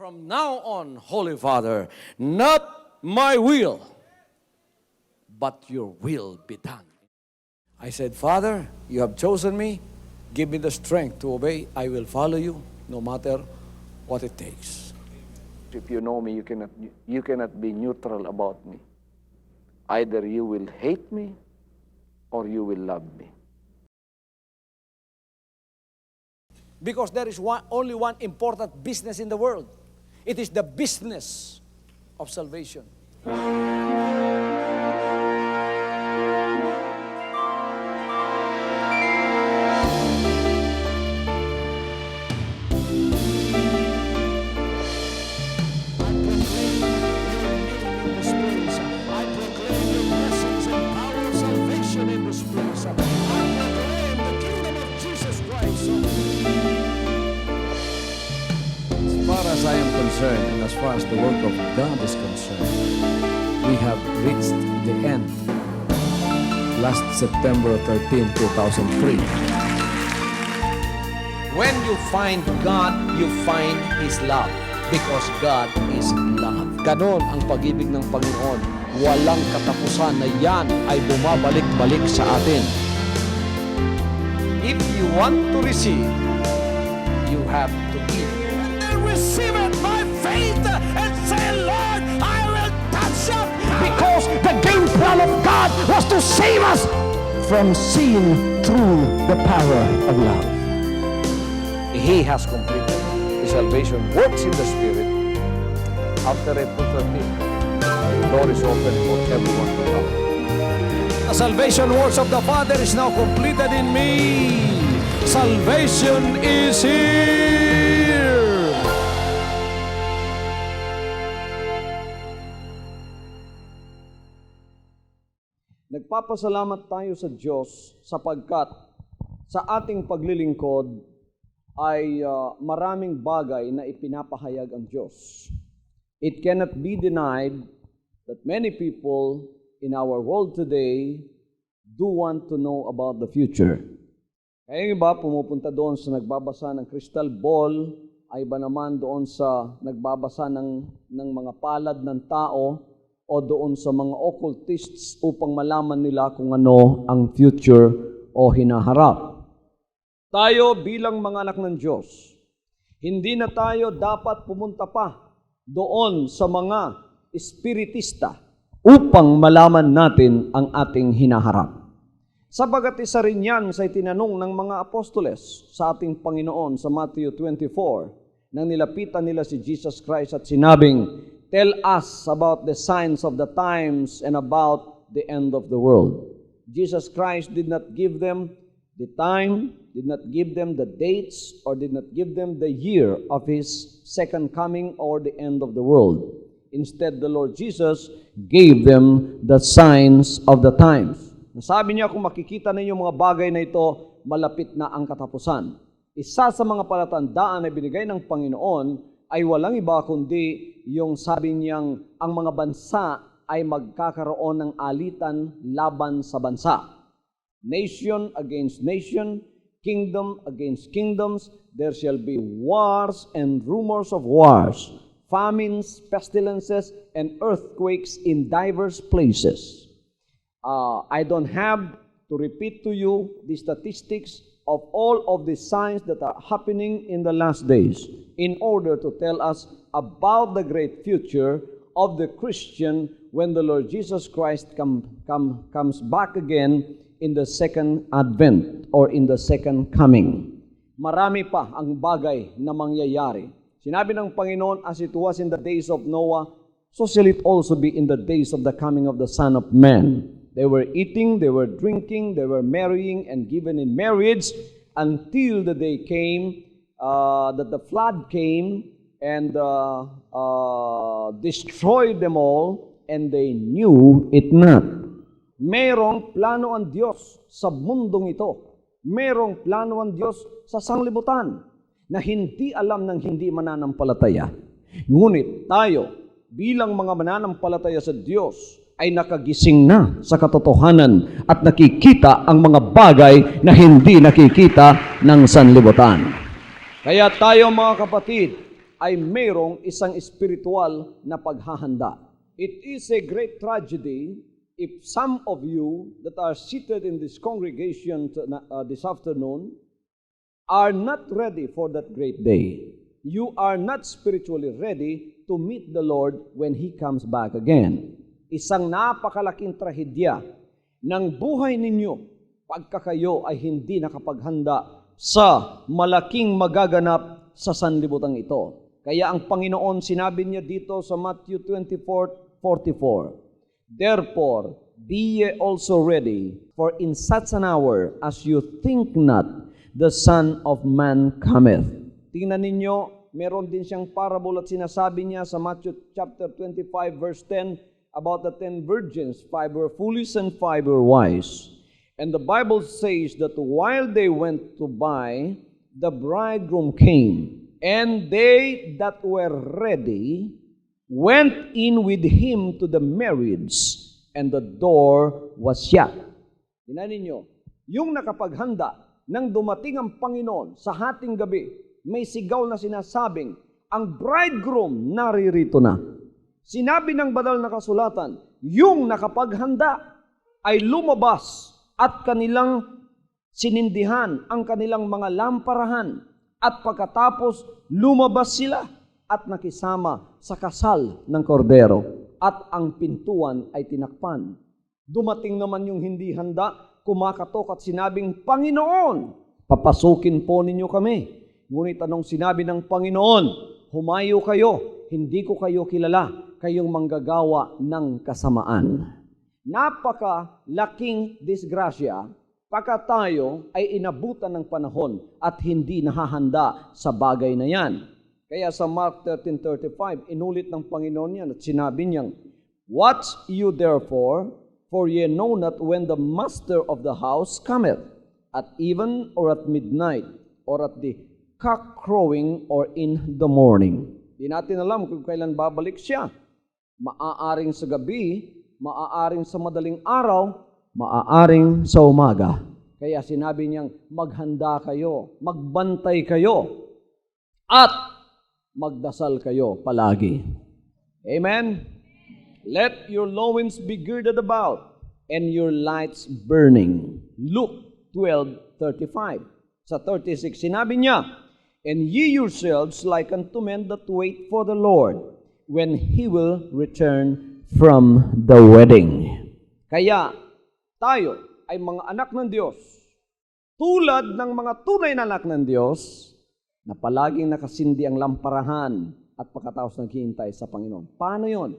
From now on, Holy Father, not my will, but your will be done. I said, Father, you have chosen me. Give me the strength to obey. I will follow you no matter what it takes. If you know me, you cannot be neutral about me. Either you will hate me or you will love me. Because there is only one important business in the world. It is the business of salvation. As I am concerned, and as far as the work of God is concerned, we have reached the end. Last September 13, 2003. When you find God, you find His love. Because God is love. Ganon ang pag-ibig ng Panginoon. Walang katapusan na yan ay bumabalik-balik sa atin. If you want to receive, you have to give. Receive it by faith and say, Lord, I will touch up. Because the game plan of God was to save us from sin through the power of love. He has completed. His salvation works in the Spirit. After April 13, the door is open for everyone to come. The salvation works of the Father is now completed in me. Salvation is here. Nagpapasalamat tayo sa Diyos sapagkat sa ating paglilingkod ay maraming bagay na ipinapahayag ang Diyos. It cannot be denied that many people in our world today do want to know about the future. Kaya yung iba pumupunta doon sa nagbabasa ng crystal ball, ay iba naman doon sa nagbabasa ng mga palad ng tao, o doon sa mga occultists upang malaman nila kung ano ang future o hinaharap. Tayo bilang mga anak ng Diyos, hindi na tayo dapat pumunta pa doon sa mga espiritista upang malaman natin ang ating hinaharap. Sabagat isa rin yan sa itinanong ng mga apostoles sa ating Panginoon sa Matthew 24, nang nilapitan nila si Jesus Christ at sinabing, tell us about the signs of the times and about the end of the world. Jesus Christ did not give them the time, did not give them the dates, or did not give them the year of His second coming or the end of the world. Instead, the Lord Jesus gave them the signs of the times. Nasabi niya, kung makikita ninyo mga bagay na ito, malapit na ang katapusan. Isa sa mga palatandaan na binigay ng Panginoon ay walang iba kundi yung sabi niyang ang mga bansa ay magkakaroon ng alitan laban sa bansa. Nation against nation, kingdom against kingdoms, there shall be wars and rumors of wars, famines, pestilences, and earthquakes in diverse places. I don't have to repeat to you the statistics of all of the signs that are happening in the last days in order to tell us about the great future of the Christian when the Lord Jesus Christ comes back again in the second advent or in the second coming. Marami pa ang bagay na mangyayari. Sinabi ng Panginoon, as it was in the days of Noah, so shall it also be in the days of the coming of the Son of Man. They were eating, they were drinking, they were marrying and given in marriage until the day came that the flood came and destroyed them all, and they knew it not. Merong plano ang Diyos sa mundong ito. Merong plano ang Diyos sa sanglibutan na hindi alam ng hindi mananampalataya. Ngunit tayo, bilang mga mananampalataya sa Diyos, ay nakagising na sa katotohanan at nakikita ang mga bagay na hindi nakikita ng sanlibutan. Kaya tayo mga kapatid, ay mayroong isang spiritual na paghahanda. It is a great tragedy if some of you that are seated in this congregation this afternoon are not ready for that great day. You are not spiritually ready to meet the Lord when He comes back again. Isang napakalaking trahedya ng buhay ninyo pagka kayo ay hindi nakapaghanda sa malaking magaganap sa sanlibutan ito. Kaya ang Panginoon, sinabi niya dito sa Matthew 24:44, "Therefore, be ye also ready, for in such an hour as you think not, the Son of Man cometh." Tingnan ninyo, meron din siyang parable at sinasabi niya sa Matthew chapter 25 verse 10 about the 10 virgins, 5 were foolish and 5 were wise. And the Bible says that while they went to buy, the bridegroom came, and they that were ready went in with him to the marriage, and the door was shut. Tingnan ninyo, yung nakapaghanda nang dumating ang Panginoon sa hating gabi, may sigaw na sinasabing, ang bridegroom naririto na. Sinabi ng banal na kasulatan, yung nakapaghanda ay lumabas at kanilang sinindihan ang kanilang mga lamparahan, at pagkatapos lumabas sila at nakisama sa kasal ng kordero, at ang pintuan ay tinakpan. Dumating naman yung hindi handa, kumakatok at sinabing, Panginoon, papasukin po ninyo kami. Ngunit anong sinabi ng Panginoon? Humayo kayo, hindi ko kayo kilala, kayong manggagawa ng kasamaan. Napakalaking disgrasya pagka tayo ay inabutan ng panahon at hindi nahahanda sa bagay na yan. Kaya sa Mark 13:35, inulit ng Panginoon yan at sinabi niyang, "Watch you therefore, for ye know not when the master of the house cometh, at even or at midnight, or at the cock crowing, or in the morning." Di natin alam kung kailan babalik siya. Maaaring sa gabi, maaaring sa madaling araw, maaaring sa umaga. Kaya sinabi niyang, maghanda kayo, magbantay kayo, at magdasal kayo palagi. Amen? Let your loins be girded about, and your lights burning. Luke 12:35. Sa 36, sinabi niya, "And ye yourselves like unto men that wait for the Lord, when He will return from the wedding." Kaya, tayo ay mga anak ng Diyos, tulad ng mga tunay na anak ng Diyos, na palaging nakasindi ang lamparahan at pagkatapos naghihintay sa Panginoon. Paano yon?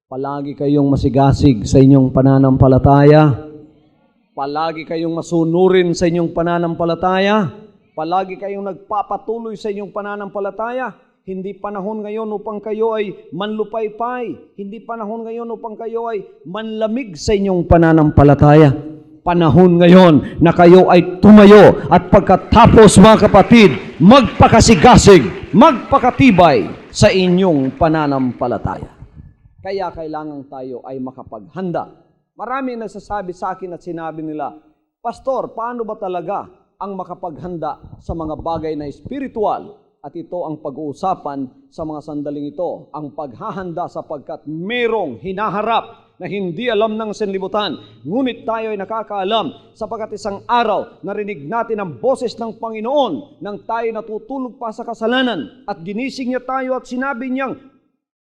Palagi kayong masigasig sa inyong pananampalataya, palagi kayong masunurin sa inyong pananampalataya, palagi kayong nagpapatuloy sa inyong pananampalataya. Hindi panahon ngayon upang kayo ay manlupaypay. Hindi panahon ngayon upang kayo ay manlamig sa inyong pananampalataya. Panahon ngayon na kayo ay tumayo at pagkatapos, mga kapatid, magpakasigasig, magpakatibay sa inyong pananampalataya. Kaya kailangan tayo ay makapaghanda. Marami nagsasabi sa akin at sinabi nila, Pastor, paano ba talaga ang makapaghanda sa mga bagay na espiritual? At ito ang pag-uusapan sa mga sandaling ito, ang paghahanda sapagkat merong hinaharap na hindi alam ng sanlibutan. Ngunit tayo ay nakakaalam sapagkat isang araw narinig natin ang boses ng Panginoon nang tayo natutulog pa sa kasalanan at ginising niya tayo at sinabi niyang,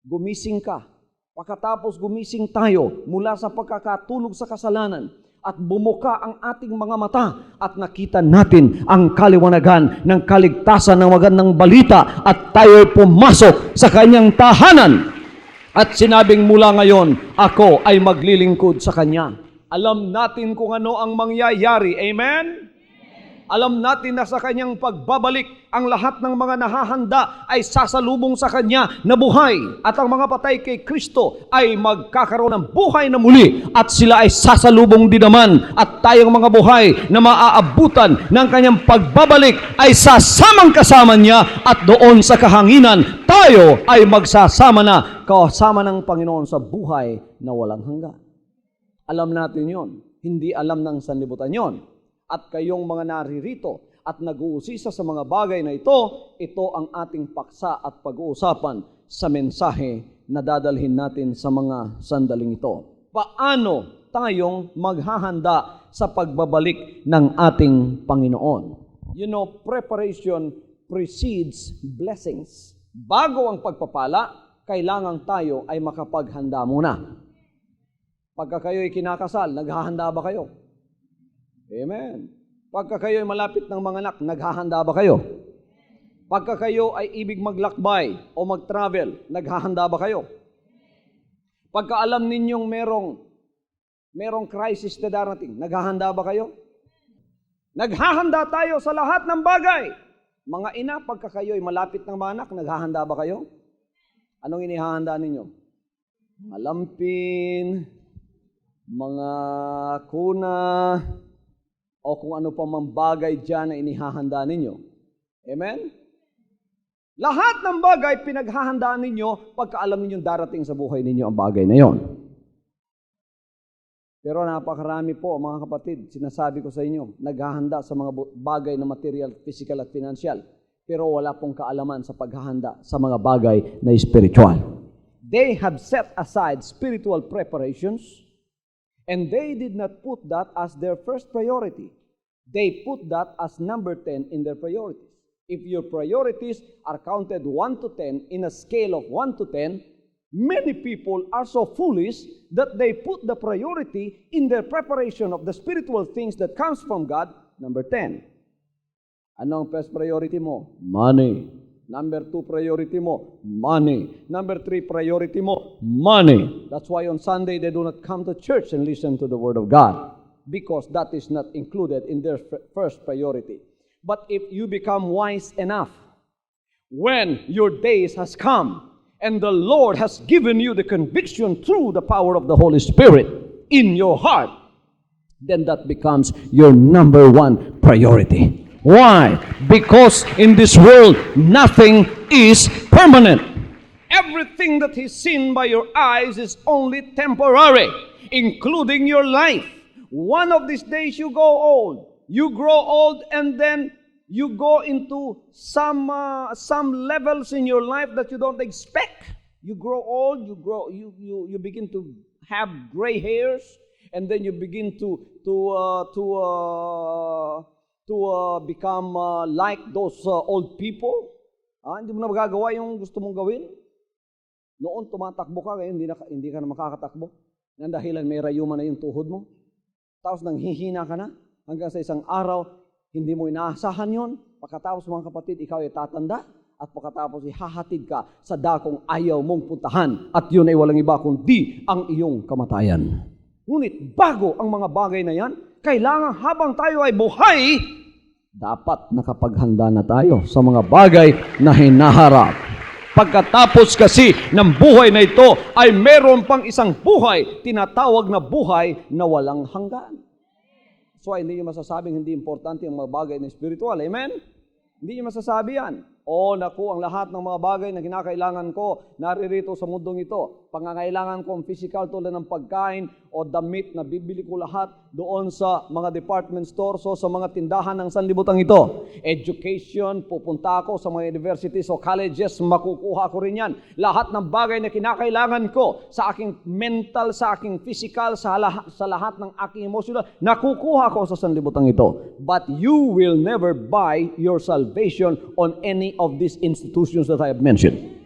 gumising ka. Pagkatapos gumising tayo mula sa pagkakatulog sa kasalanan, at bumuka ang ating mga mata at nakita natin ang kaliwanagan ng kaligtasan ng magandang balita at tayo pumasok sa kanyang tahanan at sinabing mula ngayon, ako ay maglilingkod sa kanya. Alam natin kung ano ang mangyayari. Amen? Alam natin na sa kanyang pagbabalik, ang lahat ng mga nahahanda ay sasalubong sa kanya na buhay. At ang mga patay kay Kristo ay magkakaroon ng buhay na muli. At sila ay sasalubong din naman. At tayong mga buhay na maaabutan ng kanyang pagbabalik ay sasamang kasama niya. At doon sa kahanginan, tayo ay magsasama na kasama ng Panginoon sa buhay na walang hanggan. Alam natin yon. Hindi alam ng sanlibutan yon. At kayong mga naririto at nag-uusisa sa mga bagay na ito ang ating paksa at pag-uusapan sa mensahe na dadalhin natin sa mga sandaling ito. Paano tayong maghahanda sa pagbabalik ng ating Panginoon? You know, preparation precedes blessings. Bago ang pagpapala, kailangan tayo ay makapaghanda muna. Pagka kayo'y kinakasal, naghahanda ba kayo? Amen. Pagka kayo'y malapit ng mga anak, naghahanda ba kayo? Pagka kayo ay ibig maglakbay o mag-travel, naghahanda ba kayo? Pagka alam ninyong merong crisis na darating, naghahanda ba kayo? Naghahanda tayo sa lahat ng bagay. Mga ina, pagka kayo'y malapit ng mga anak, naghahanda ba kayo? Anong inihahanda ninyo? Mga lampin, mga kuna, o kung ano pa mang bagay dyan na inihahanda ninyo. Amen? Lahat ng bagay pinaghahandaan ninyo pagka alam ninyong darating sa buhay ninyo ang bagay na yon. Pero napakarami po, mga kapatid, sinasabi ko sa inyo, naghahanda sa mga bagay na material, physical at financial, pero wala pong kaalaman sa paghahanda sa mga bagay na spiritual. They have set aside spiritual preparations, and they did not put that as their first priority. They put that as number 10 in their priorities. If your priorities are counted 1 to 10 in a scale of 1 to 10, many people are so foolish that they put the priority in their preparation of the spiritual things that comes from God, number 10. Ano ang first priority mo? Money. Number 2 priority mo? Money. Number 3 priority mo? Money. That's why on Sunday they do not come to church and listen to the Word of God, because that is not included in their first priority. But if you become wise enough, when your days has come, and the Lord has given you the conviction through the power of the Holy Spirit in your heart, then that becomes your number 1 priority. Why? Because in this world, nothing is permanent. Everything that is seen by your eyes is only temporary, including your life. One of these days you go old. You grow old, and then you go into some levels in your life that you don't expect. You grow old, you begin to have gray hairs, and then you begin to become like those old people. Hindi mo na magagawa yung gusto mong gawin. Noon tumatakbo ka, ngayon hindi ka na makakatakbo. Nang dahilan may rayuma na yung tuhod mo. Tapos nanghihina ka na hanggang sa isang araw, hindi mo inaasahan yon. Pagkatapos mga kapatid, ikaw ay tatanda, at pagkatapos ihahatid ka sa dakong ayaw mong puntahan, at yun ay walang iba kundi ang iyong kamatayan. Ngunit bago ang mga bagay na yan, kailangan habang tayo ay buhay, dapat nakapaghanda na tayo sa mga bagay na hinaharap. Pagkatapos kasi ng buhay na ito ay meron pang isang buhay, tinatawag na buhay na walang hanggan. So hindi nyo masasabing hindi importante ang mga bagay na spiritual. Amen? Hindi nyo masasabi yan. O naku, ang lahat ng mga bagay na kinakailangan ko naririto sa mundong ito. Pangangailangan ko ang physical tulad ng pagkain o damit na bibili ko lahat doon sa mga department stores o sa mga tindahan ng sanlibutan ito. Education, pupunta ako sa mga universities o colleges, makukuha ko rin yan. Lahat ng bagay na kinakailangan ko sa aking mental, sa aking physical, sa lahat ng aking emotional, nakukuha ko sa sanlibutan ito. But you will never buy your salvation on any of these institutions that I have mentioned.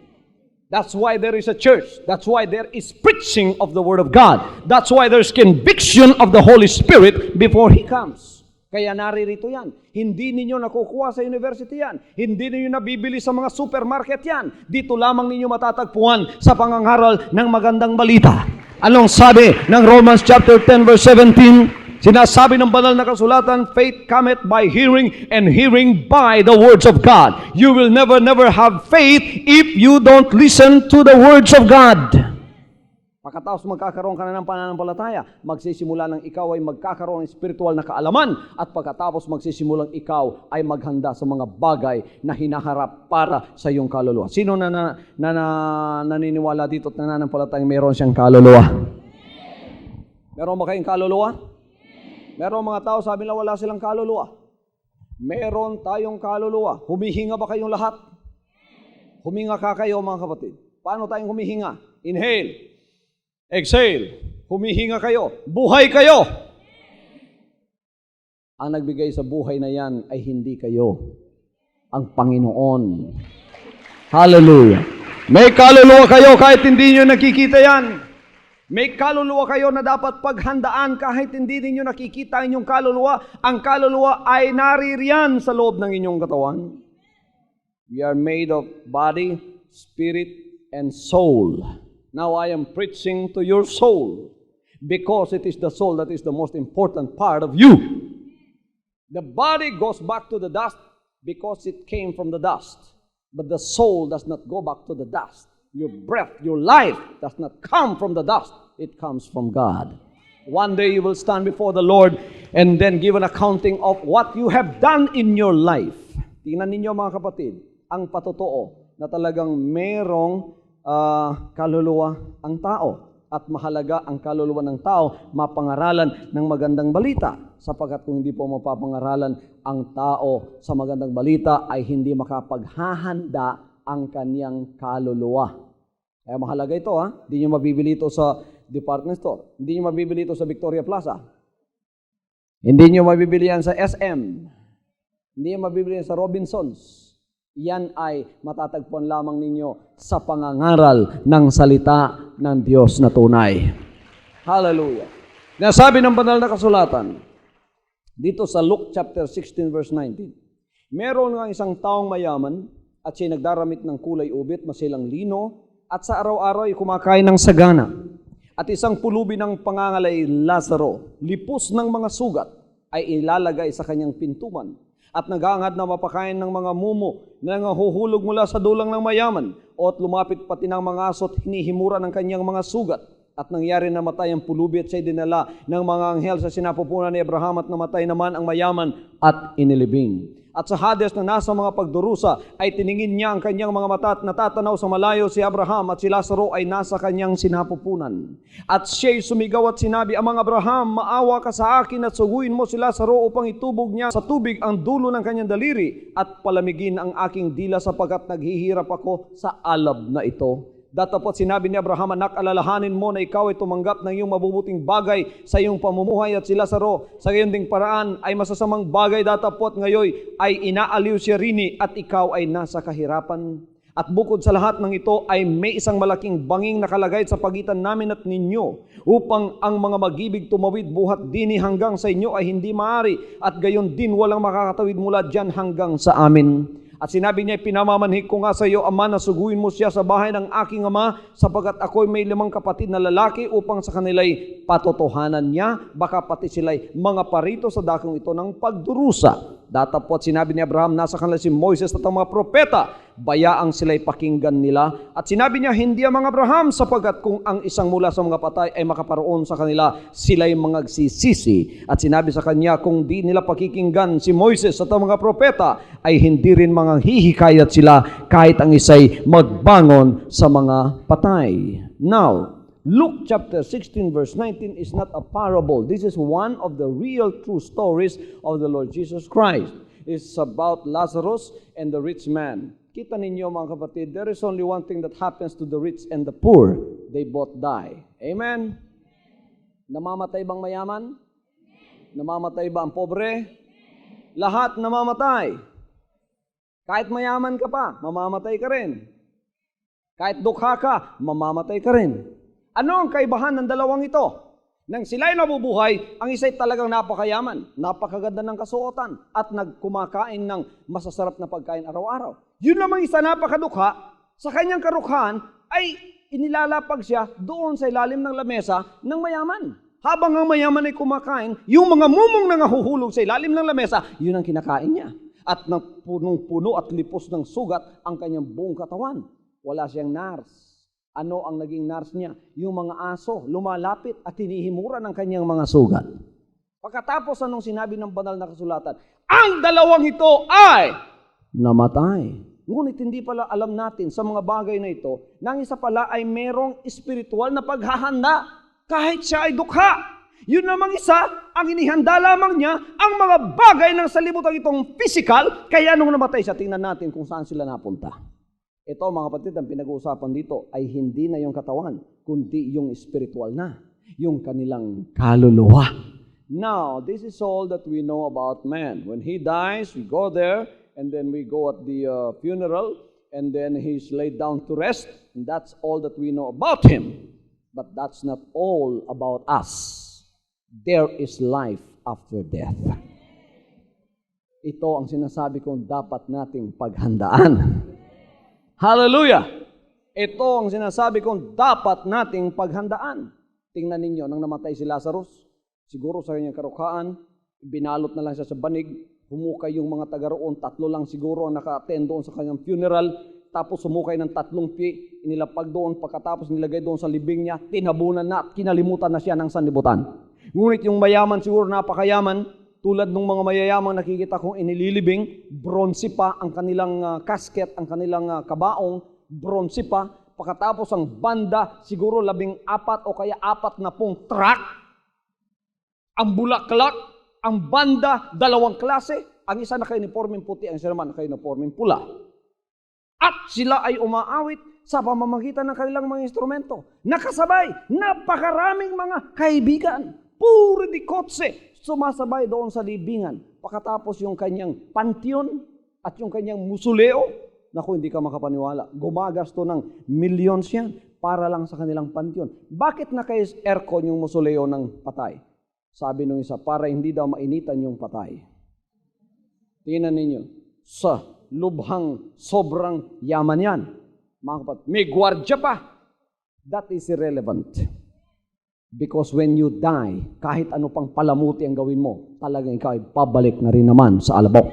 That's why there is a church. That's why there is preaching of the Word of God. That's why there's conviction of the Holy Spirit before He comes. Kaya naririto yan. Hindi ninyo nakukuha sa university yan. Hindi ninyo nabibili sa mga supermarket yan. Dito lamang ninyo matatagpuan sa pangangaral ng magandang balita. Anong sabi ng Romans chapter 10 verse 17? Sinasabi ng banal na kasulatan, faith cometh by hearing, and hearing by the words of God. You will never have faith if you don't listen to the words of God. Pagkatapos magkakaroon ka na ng pananampalataya, magsisimula ng ikaw ay magkakaroon ng spiritual na kaalaman, at pagkatapos magsisimulang ikaw ay maghanda sa mga bagay na hinaharap para sa iyong kaluluwa. Sino naniniwala dito at nananampalatayang meron siyang kaluluwa? Meron ba kayong kaluluwa? Meron mga tao sabi na wala silang kaluluwa. Meron tayong kaluluwa. Humihinga ba kayong lahat? Huminga ka kayo, mga kapatid. Paano tayong humihinga? Inhale. Exhale. Humihinga kayo. Buhay kayo. Ang nagbigay sa buhay na yan ay hindi kayo. Ang Panginoon. Hallelujah. May kaluluwa kayo kahit hindi nyo nakikita yan. May kaluluwa kayo na dapat paghandaan kahit hindi ninyo nakikita ang inyong kaluluwa. Ang kaluluwa ay naririyan sa loob ng inyong katawan. We are made of body, spirit, and soul. Now I am preaching to your soul because it is the soul that is the most important part of you. The body goes back to the dust because it came from the dust. But the soul does not go back to the dust. Your breath, your life does not come from the dust. It comes from God. One day you will stand before the Lord and then give an accounting of what you have done in your life. Tingnan ninyo mga kapatid, ang patotoo na talagang merong kaluluwa ang tao. At mahalaga ang kaluluwa ng tao mapangaralan ng magandang balita. Sapagkat kung hindi po mapapangaralan ang tao sa magandang balita ay hindi makapaghahanda ang kaniyang kaluluwa. Kaya mahalaga ito ha. Hindi nyo mabibili ito sa department store. Hindi nyo mabibili ito sa Victoria Plaza. Hindi nyo mabibili yan sa SM. Hindi nyo mabibili yan sa Robinsons. Yan ay matatagpuan lamang ninyo sa pangangaral ng salita ng Diyos na tunay. Hallelujah. Nasabi ng banal na kasulatan, dito sa Luke chapter 16 verse 19, meron nga isang taong mayaman at siya nagdaramit ng kulay ubit, masilang lino, at sa araw-araw ay kumakain ng sagana. At isang pulubi ng pangangalay Lazaro, lipos ng mga sugat, ay ilalagay sa kanyang pintuman. At nagangad na mapakain ng mga mumo na nangahuhulog mula sa dulang ng mayaman o at lumapit pati ng mga aso at hinihimura ng kanyang mga sugat. At nangyari na matay ang pulubi at siya'y dinala ng mga anghel sa sinapupunan ni Abraham at namatay naman ang mayaman at inilibing. At sa Hades na nasa mga pagdurusa ay tiningin niya ang kanyang mga mata at natatanaw sa malayo si Abraham at si Lazaro ay nasa kanyang sinapupunan. At siya'y sumigaw at sinabi, Amang Abraham, maawa ka sa akin at suguin mo si Lazaro upang itubog niya sa tubig ang dulo ng kanyang daliri at palamigin ang aking dila sapagkat naghihirap ako sa alab na ito. Datapot sinabi ni Abraham, anak, alalahanin mo na ikaw ay tumanggap ng iyong mabubuting bagay sa iyong pamumuhay at si Lazaro sa gayon ding paraan ay masasamang bagay. Datapot ngayon ay inaaliw siya rini at ikaw ay nasa kahirapan. At bukod sa lahat ng ito ay may isang malaking banging nakalagay sa pagitan namin at ninyo upang ang mga mag-ibig tumawid buhat dini hanggang sa inyo ay hindi maaari at gayon din walang makakatawid mula dyan hanggang sa amin. At sinabi niya, pinamamanhik ko nga sa iyo, Ama, na suguin mo siya sa bahay ng aking ama, sapagat ako'y may 5 kapatid na lalaki upang sa kanila'y patotohanan niya, baka pati sila'y mga parito sa dakong ito ng pagdurusa. Datapot sinabi ni Abraham, nasa kanila si Moises at ang mga propeta, bayaang sila'y pakinggan nila. At sinabi niya, hindi ang mga Abraham, sapagat kung ang isang mula sa mga patay ay makaparoon sa kanila, sila'y magsisisi. At sinabi sa kanya, kung di nila pakikinggan si Moises at ang mga propeta, ay hindi rin mga hihikayat sila kahit ang isa'y magbangon sa mga patay. Now, Luke chapter 16 verse 19 is not a parable. This is one of the real true stories of the Lord Jesus Christ. It's about Lazarus and the rich man. Kita ninyo mga kapatid, there is only one thing that happens to the rich and the poor. They both die. Amen? Namamatay bang mayaman? Namamatay ba ang pobre? Lahat namamatay. Kahit mayaman ka pa, mamamatay ka rin. Kahit dukha ka, mamamatay ka rin. Ano ang kaibahan ng dalawang ito? Nang sila'y nabubuhay, ang isa'y talagang napakayaman, napakaganda ng kasuotan, at nagkumakain ng masasarap na pagkain araw-araw. Yun namang isa napakadukha, sa kanyang karukhan ay inilalapag siya doon sa ilalim ng lamesa ng mayaman. Habang ang mayaman ay kumakain, yung mga mumong nangahuhulog sa ilalim ng lamesa, yun ang kinakain niya. At ng punong-puno at lipos ng sugat ang kanyang buong katawan. Wala siyang nars. Ano ang naging nars niya? Yung mga aso, lumalapit at hinihimura ng kanyang mga sugat. Pagkatapos anong sinabi ng banal na kasulatan? Ang dalawang ito ay namatay. Ngunit hindi pala alam natin sa mga bagay na ito, na ang isa pala ay merong espiritual na paghahanda kahit siya ay dukha. Yun namang isa, ang inihanda lamang niya, ang mga bagay ng salibutan itong physical, kaya nung namatay siya, tingnan natin kung saan sila napunta. Ito mga kapatid, ang pinag-uusapan dito ay hindi na yung katawan, kundi yung spiritual na, yung kanilang kaluluwa. Now, this is all that we know about man. When he dies, we go there, and then we go at the funeral, and then he's laid down to rest, and that's all that we know about him. But that's not all about us. There is life after death. Ito ang sinasabi kong dapat nating paghandaan. Hallelujah! Ito ang sinasabi kong dapat nating paghandaan. Tingnan ninyo, nang namatay si Lazarus, siguro sa kanyang karukhaan, binalot na lang siya sa banig, humukay yung mga taga roon, 3 lang siguro ang naka-attend doon sa kanyang funeral, tapos humukay ng 3 pi, inilapag doon, pagkatapos nilagay doon sa libing niya, tinabunan na at kinalimutan na siya ng sanlibutan. Ngunit yung mayaman siguro napakayaman, tulad ng mga mayayamang nakikita kong inililibing, bronze pa ang kanilang casket, ang kanilang kabaong, bronze pa. Pagkatapos ang banda, siguro 14 o kaya 40 truck. Ang bulaklak, ang banda, 2 klase. Ang isa naka-uniforming puti, ang isa naman naka-uniforming pula. At sila ay umaawit sa pamamagitan ng kanilang mga instrumento. Nakasabay, napakaraming mga kaibigan. Puro di kotse, sumasabay doon sa libingan. Pagkatapos yung kanyang pantheon at yung kanyang musuleo, naku, hindi ka makapaniwala. Gumagasto ng millions yan para lang sa kanilang pantheon. Bakit naka-aircon yung musuleo ng patay? Sabi nung isa, para hindi daw mainitan yung patay. Tingnan ninyo, sa lubhang sobrang yaman yan. Mga kapatid, may gwardya pa. That is irrelevant. Because when you die, kahit ano pang palamuti ang gawin mo, talagang ikaw ay pabalik na rin naman sa alabok.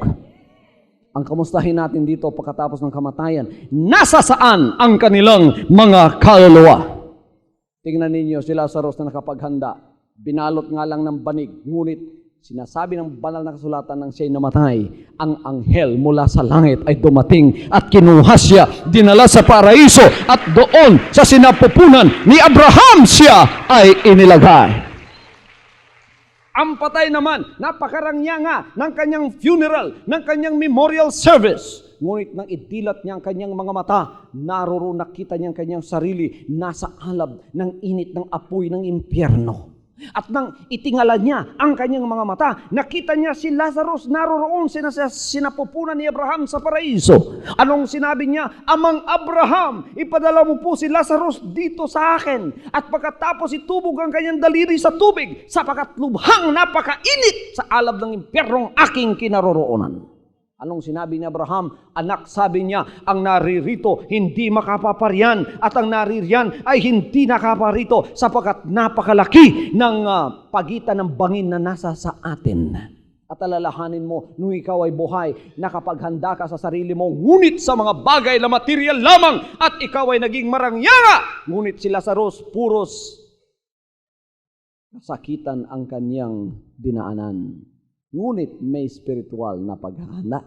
Ang kamustahin natin dito pagkatapos ng kamatayan, nasa saan ang kanilang mga kaluluwa? Tingnan ninyo si Lazarus na nakapaghanda. Binalot nga lang ng banig, ngunit sinasabi ng banal na kasulatan ng siya'y namatay, ang anghel mula sa langit ay dumating at kinuha siya, dinala sa paraiso at doon sa sinapupunan ni Abraham siya ay inilagay. Ang patay naman, napakarangya nga ng kanyang funeral, ng kanyang memorial service. Ngunit nang idilat niya ang kanyang mga mata, naroroon nakita niya ang kanyang sarili nasa alab ng init ng apoy ng impyerno. At nang itingala niya ang kanyang mga mata, nakita niya si Lazarus naroroon sinapupunan ni Abraham sa paraiso. Anong sinabi niya? Amang Abraham, ipadala mo po si Lazarus dito sa akin. At pagkatapos itubog ang kanyang daliri sa tubig, sapagkat lubhang napakainit sa alab ng impyernong aking kinaroroonan. Anong sinabi ni Abraham? Anak, sabi niya, ang naririto hindi makapaparyan at ang naririyan ay hindi nakaparito sapagkat napakalaki ng pagitan ng bangin na nasa sa atin. At alalahanin mo, nung ikaw ay buhay, nakapaghanda ka sa sarili mo, ngunit sa mga bagay na material lamang at ikaw ay naging marangyanga. Ngunit si Lazarus, puros nasakitan ang kanyang dinaanan. Ngunit may spiritual na paghahanda.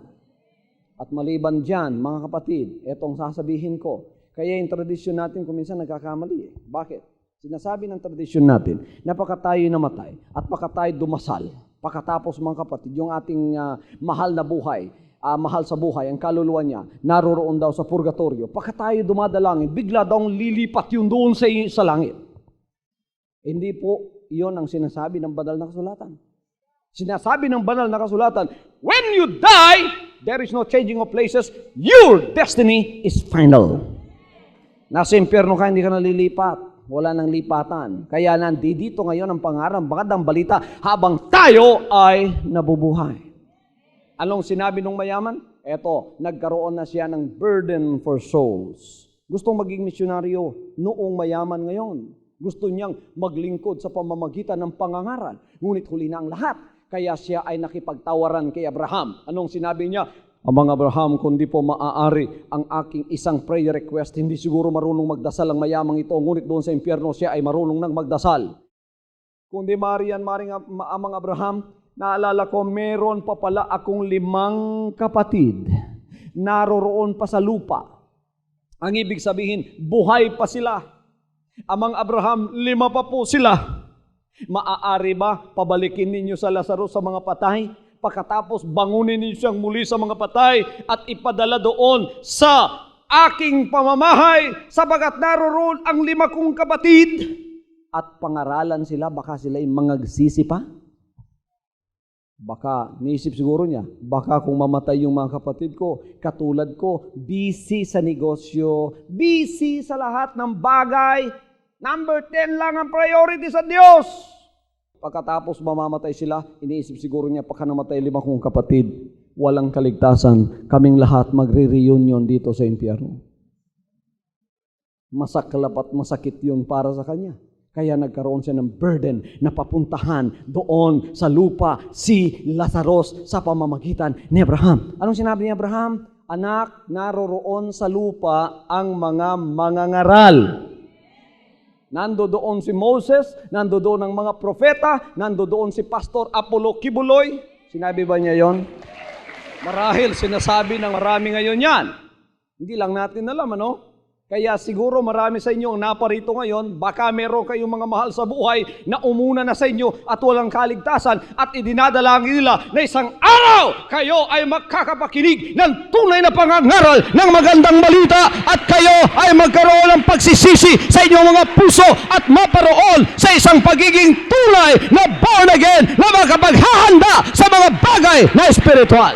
At maliban dyan, mga kapatid, etong sasabihin ko, kaya yung tradisyon natin kung minsan nagkakamali. Bakit? Sinasabi ng tradisyon natin, napaka tayo namatay at paka tayo dumasal, pagkatapos mga kapatid, yung ating mahal na buhay, mahal sa buhay, ang kaluluwa niya, naroroon daw sa purgatorio. Pagka tayo dumadalangin, bigla daw lilipat yung doon sa langit. Hindi po iyon ang sinasabi ng banal na kasulatan. Sinasabi ng banal na kasulatan, when you die, there is no changing of places. Your destiny is final. Nasa impyerno ka, hindi ka nalilipat. Wala nang lipatan. Kaya nandito ngayon ang pangarang magandang balita habang tayo ay nabubuhay. Anong sinabi ng mayaman? Eto, nagkaroon na siya ng burden for souls. Gustong maging misyonaryo noong mayaman ngayon. Gusto niyang maglingkod sa pamamagitan ng pangangaral. Ngunit huli na ang lahat. Kaya siya ay nakipagtawaran kay Abraham. Anong sinabi niya? Amang Abraham, kung di po maaari ang aking isang prayer request, hindi siguro marunong magdasal ang mayamang ito, ngunit doon sa impyerno siya ay marunong nang magdasal. Kung di maring Amang Abraham, naalala ko, meron pa pala akong 5 kapatid. Naroroon pa sa lupa. Ang ibig sabihin, buhay pa sila. Amang Abraham, 5 pa po sila. Maaari ba pabalikin ninyo sa Lazarus sa mga patay? Pagkatapos bangunin ninyo siyang muli sa mga patay at ipadala doon sa aking pamamahay, sabagat naroon ang 5 kong kapatid. At pangaralan sila, baka sila'y mangagsisi pa? Baka, niisip siguro niya, baka kung mamatay yung mga kapatid ko, katulad ko, busy sa negosyo, busy sa lahat ng bagay, number 10 lang ang priority sa Diyos. Pagkatapos mamamatay sila, iniisip siguro niya, pagka namatay 5 kong kapatid, walang kaligtasan, kaming lahat magre-reunion dito sa impyerno. Masaklap at masakit yun para sa kanya. Kaya nagkaroon siya ng burden na papuntahan doon sa lupa si Lazarus sa pamamagitan ni Abraham. Anong sinabi ni Abraham? Anak, naroroon sa lupa ang mga mangangaral. Nando doon si Moses, nando doon ang mga propeta, nando doon si Pastor Apollo Kibuloy. Sinabi ba niya yon? Marahil sinasabi ng marami ngayon yan. Hindi lang natin alam, ano? Kaya siguro marami sa inyo ang naparito ngayon, baka meron kayong mga mahal sa buhay na umuna na sa inyo at walang kaligtasan at idinadalangin nila na isang araw kayo ay magkakapakinig ng tunay na pangangaral ng magandang balita at kayo ay magkaroon ng pagsisisi sa inyong mga puso at maparoon sa isang pagiging tunay na born again na makapaghahanda sa mga bagay na espiritual.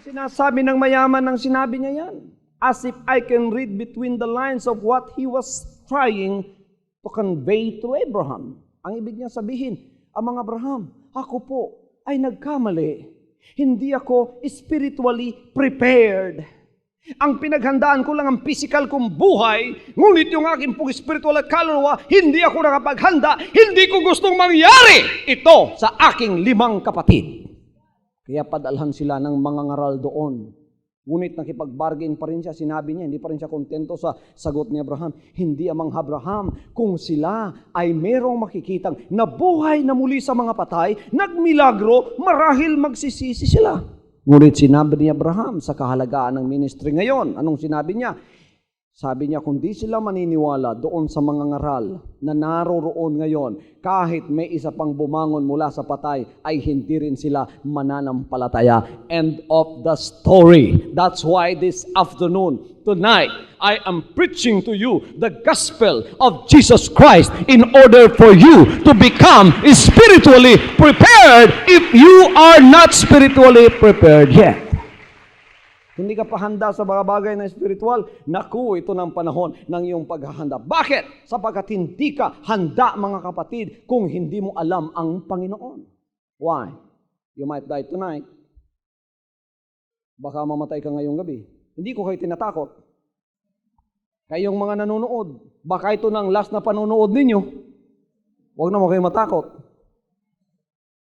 Sinasabi ng mayaman ng sinabi niya yan. As if I can read between the lines of what he was trying to convey to Abraham. Ang ibig niya sabihin, Amang Abraham, ako po ay nagkamali. Hindi ako spiritually prepared. Ang pinaghandaan ko lang ang physical kong buhay, ngunit yung aking pong spiritual at kaluluwa, hindi ako nakapaghanda, hindi ko gustong mangyari ito sa aking 5 kapatid. Kaya padalhan sila ng mga ngaral doon. Ngunit nakipag-bargain pa rin siya. Sinabi niya, hindi pa rin siya kontento sa sagot ni Abraham. Hindi Amang Abraham, kung sila ay merong makikitang nabuhay na muli sa mga patay, nagmilagro, marahil magsisisi sila. Ngunit sinabi ni Abraham sa kahalagaan ng ministry ngayon. Anong sinabi niya? Sabi niya, kung di sila maniniwala doon sa mga ngaral na naroroon ngayon, kahit may isa pang bumangon mula sa patay, ay hindi rin sila mananampalataya. End of the story. That's why this afternoon, tonight, I am preaching to you the gospel of Jesus Christ in order for you to become spiritually prepared if you are not spiritually prepared yet. Hindi ka pa handa sa mga bagay na spiritual, naku, ito ng panahon ng iyong paghahanda. Bakit? Sapagkat hindi ka handa, mga kapatid, kung hindi mo alam ang Panginoon. Why? You might die tonight. Baka mamatay ka ngayong gabi. Hindi ko kayo tinatakot. Kayong mga nanonood, baka ito ng last na panonood ninyo. Huwag naman kayo matakot.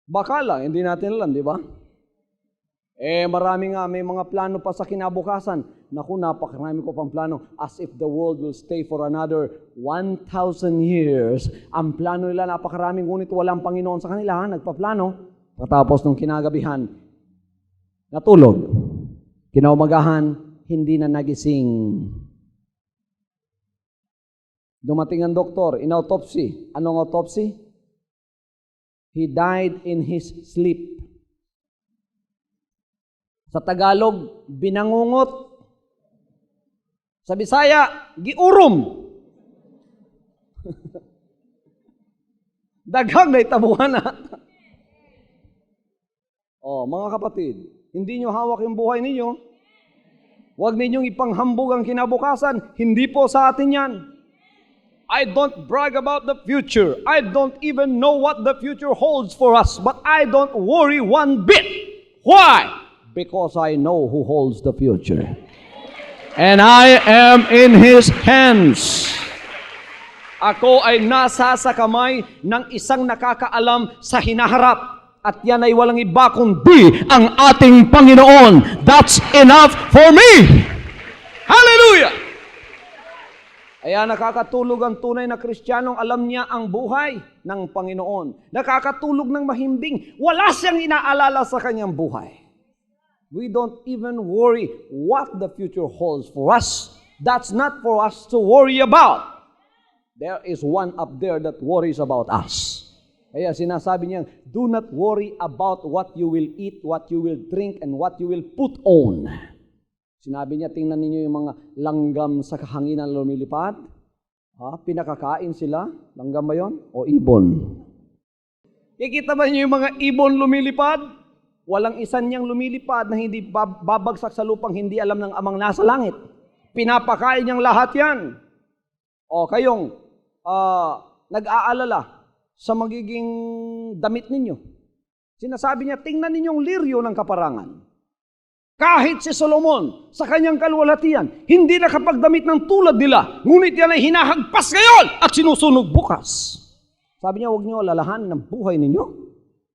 Baka lang, hindi natin alam, di ba? Marami nga, may mga plano pa sa kinabukasan. Naku, napakarami ko pang plano. As if the world will stay for another 1,000 years. Ang plano nila napakarami, ngunit walang Panginoon sa kanila. Nagpaplano. Patapos nung kinagabihan, natulog. Kinaumagahan, hindi na nagising. Dumating ang doktor, in-autopsy. Anong autopsy? He died in his sleep. Sa Tagalog, binangungot. Sa Bisaya, giurom. Daghang na itabuhan na. Mga kapatid, hindi nyo hawak yung buhay ninyo. Huwag ninyong ipanghambog ang kinabukasan. Hindi po sa atin yan. I don't brag about the future. I don't even know what the future holds for us. But I don't worry one bit. Why? Because I know who holds the future. And I am in His hands. Ako ay nasa sa kamay ng isang nakakaalam sa hinaharap. At yan ay walang iba kundi ang ating Panginoon. That's enough for me. Hallelujah! Kaya nakakatulog ang tunay na Kristiyanong alam niya ang buhay ng Panginoon. Nakakatulog ng mahimbing. Wala siyang inaalala sa kanyang buhay. We don't even worry what the future holds for us. That's not for us to worry about. There is one up there that worries about us. Kaya sinasabi niya, do not worry about what you will eat, what you will drink, and what you will put on. Sinabi niya, tingnan ninyo yung mga langgam sa kahanginan lumilipad. Pinakakain sila. Langgam ba yun? O ibon? Kikita ba niyo yung mga ibon lumilipad? Walang isa niyang lumilipad na hindi babagsak sa lupang hindi alam ng amang nasa langit. Pinapakain niyang lahat yan. O kayong nag-aalala sa magiging damit ninyo. Sinasabi niya, tingnan ninyong liryo ng kaparangan. Kahit si Solomon, sa kanyang kalwalhatian, hindi nakapagdamit ng tulad nila, ngunit yan ay hinahagpas ngayon at sinusunog bukas. Sabi niya, huwag niyo alalahanin ng buhay ninyo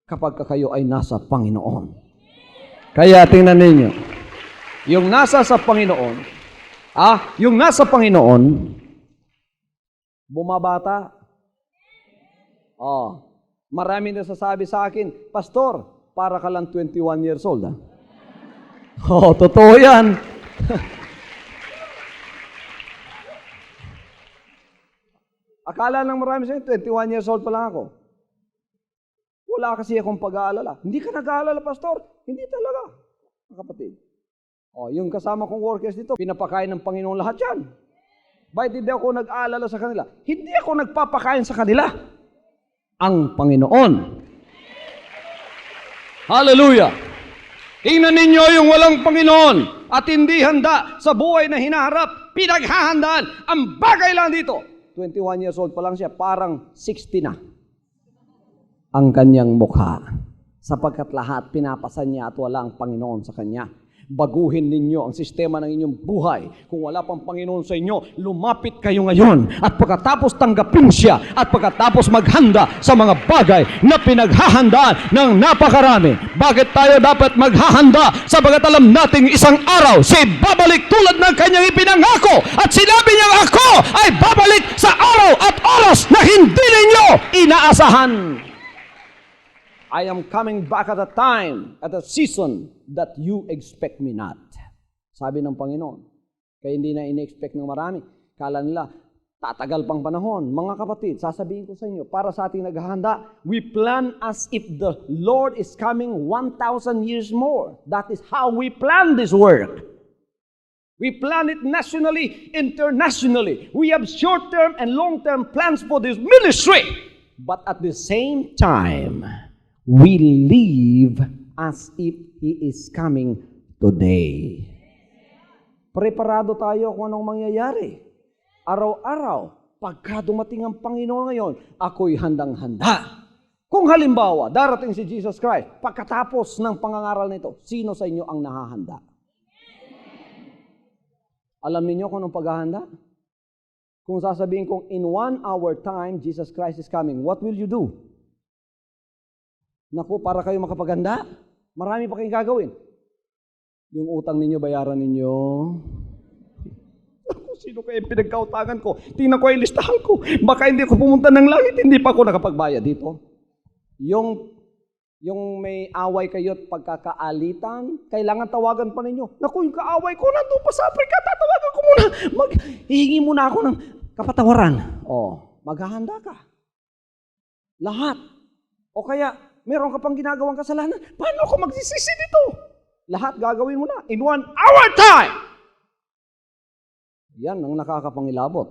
kapag kayo ay nasa Panginoon. Kaya tingnan ninyo, yung nasa sa Panginoon, yung nasa Panginoon, bumabata. Marami na sasabi sa akin, Pastor, para ka lang 21 years old. Totoo yan. Akala ng marami sa inyo, 21 years old pa lang ako. Wala kasi akong pag-aalala. Hindi ka nag-aalala, Pastor? Hindi talaga, kapatid. Yung kasama kong workers dito, pinapakain ng Panginoon lahat yan. Bakit hindi ako nag-aalala sa kanila? Hindi ako nagpapakain sa kanila. Ang Panginoon. Hallelujah! Tingnan ninyo yung walang Panginoon at hindi handa sa buhay na hinaharap, pinaghahandaan. Ang bagay lang dito, 21 years old pa lang siya, parang 60 na ang kanyang mukha. Sapagkat lahat pinapasan niya at wala ang Panginoon sa kanya. Baguhin ninyo ang sistema ng inyong buhay. Kung wala pang Panginoon sa inyo, lumapit kayo ngayon. At pagkatapos tanggapin siya, at pagkatapos maghanda sa mga bagay na pinaghahandaan ng napakarami. Bakit tayo dapat maghahanda? Sabagat alam nating isang araw, siya babalik tulad ng kanyang ipinangako. At sinabi niya, ako ay babalik sa araw at oras na hindi ninyo inaasahan. I am coming back at a time, at a season that you expect me not. Sabi ng Panginoon. Kaya hindi na in-expect ng marami. Kala nila, tatagal pang panahon. Mga kapatid, sasabihin ko sa inyo, para sa ating naghahanda, we plan as if the Lord is coming 1,000 years more. That is how we plan this work. We plan it nationally, internationally. We have short-term and long-term plans for this ministry. But at the same time, we live as if He is coming today. Preparado tayo kung anong mangyayari. Araw-araw, pagka dumating ang Panginoon ngayon, ako'y handang-handa. Kung halimbawa, darating si Jesus Christ, pagkatapos ng pangangaral nito, sino sa inyo ang nahahanda? Alam niyo kung anong paghahanda? Kung sasabihin kong in 1 hour time, Jesus Christ is coming, what will you do? Naku, para kayo makapaghanda, marami pa kayong gagawin. Yung utang ninyo, bayaran ninyo. Naku, sino kaya pinagkautangan ko? Tingnan ko yung listahan ko. Baka hindi ko pumunta ng langit, hindi pa ako nakapagbayad dito. Yung may away kayo at pagkakaalitan, kailangan tawagan pa ninyo. Naku, yung kaaway ko nandun pa sa Africa, tatawagan ko muna. Hihingi muna ako ng kapatawaran. Maghahanda ka. Lahat. O kaya, meron ka pang ginagawang kasalanan, paano ako magsisisi dito? Lahat gagawin mo na in 1 hour time. Yan ang nakakapangilabot.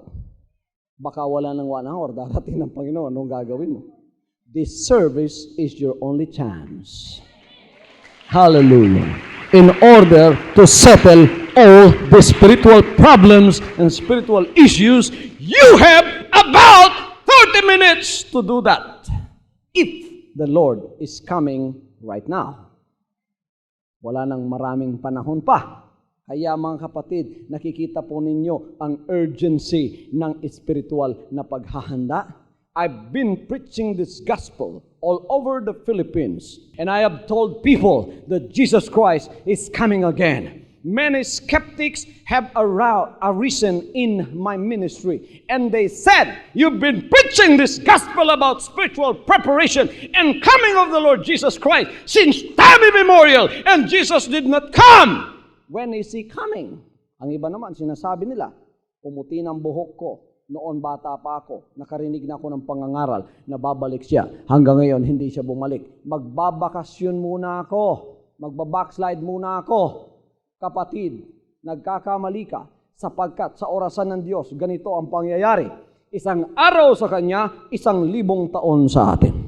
Baka wala ng 1 hour, darating ng Panginoon, anong gagawin mo? This service is your only chance. Hallelujah. In order to settle all the spiritual problems and spiritual issues, you have about 30 minutes to do that. If the Lord is coming right now. Wala nang maraming panahon pa. Kaya mga kapatid, nakikita po ninyo ang urgency ng spiritual na paghahanda. I've been preaching this gospel all over the Philippines, and I have told people that Jesus Christ is coming again. Many skeptics have arisen in my ministry, and they said, you've been preaching this gospel about spiritual preparation and coming of the Lord Jesus Christ since time immemorial, and Jesus did not come. When is He coming? Ang iba naman, sinasabi nila, pumuti ng buhok ko, noon bata pa ako, nakarinig na ako ng pangangaral na babalik siya. Hanggang ngayon, hindi siya bumalik. Magbabakasyon muna ako. Magbabackslide muna ako. Kapatid, nagkakamali ka sapagkat sa orasan ng Diyos, ganito ang pangyayari. Isang araw sa Kanya, 1,000 taon sa atin.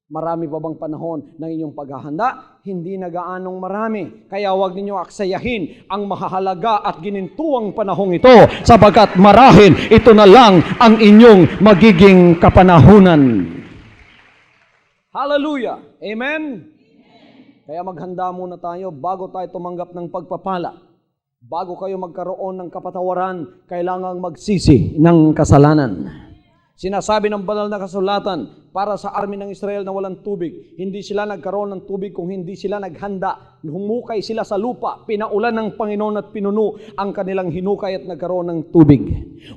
Marami pa bang panahon ng inyong paghahanda? Hindi na gaanong marami. Kaya huwag ninyong aksayahin ang mahahalaga at ginintuang panahong ito sapagkat marahil ito na lang ang inyong magiging kapanahunan. Hallelujah! Amen? Kaya maghanda muna tayo bago tayo tumanggap ng pagpapala. Bago kayo magkaroon ng kapatawaran, kailangang magsisi ng kasalanan. Sinasabi ng banal na kasulatan para sa army ng Israel na walang tubig. Hindi sila nagkaroon ng tubig kung hindi sila naghanda. Humukay sila sa lupa, pinaulan ng Panginoon at pinuno ang kanilang hinukay at nagkaroon ng tubig.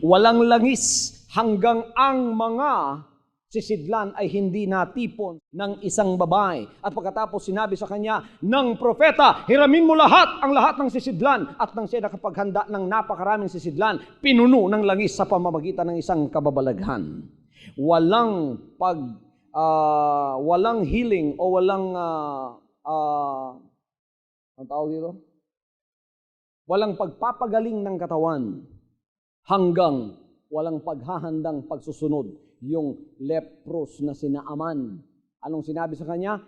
Walang langis hanggang ang mga sisidlan ay hindi natipon ng isang babae. At pagkatapos sinabi sa kanya ng propeta, hiramin mo ang lahat ng sisidlan. At nang siya nakapaghanda ng napakaraming sisidlan, pinuno ng langis sa pamamagitan ng isang kababalaghan. Walang healing o walang ang tawag dito? Walang pagpapagaling ng katawan hanggang walang paghahandang pagsusunod yung lepros na si Naaman. Anong sinabi sa kanya?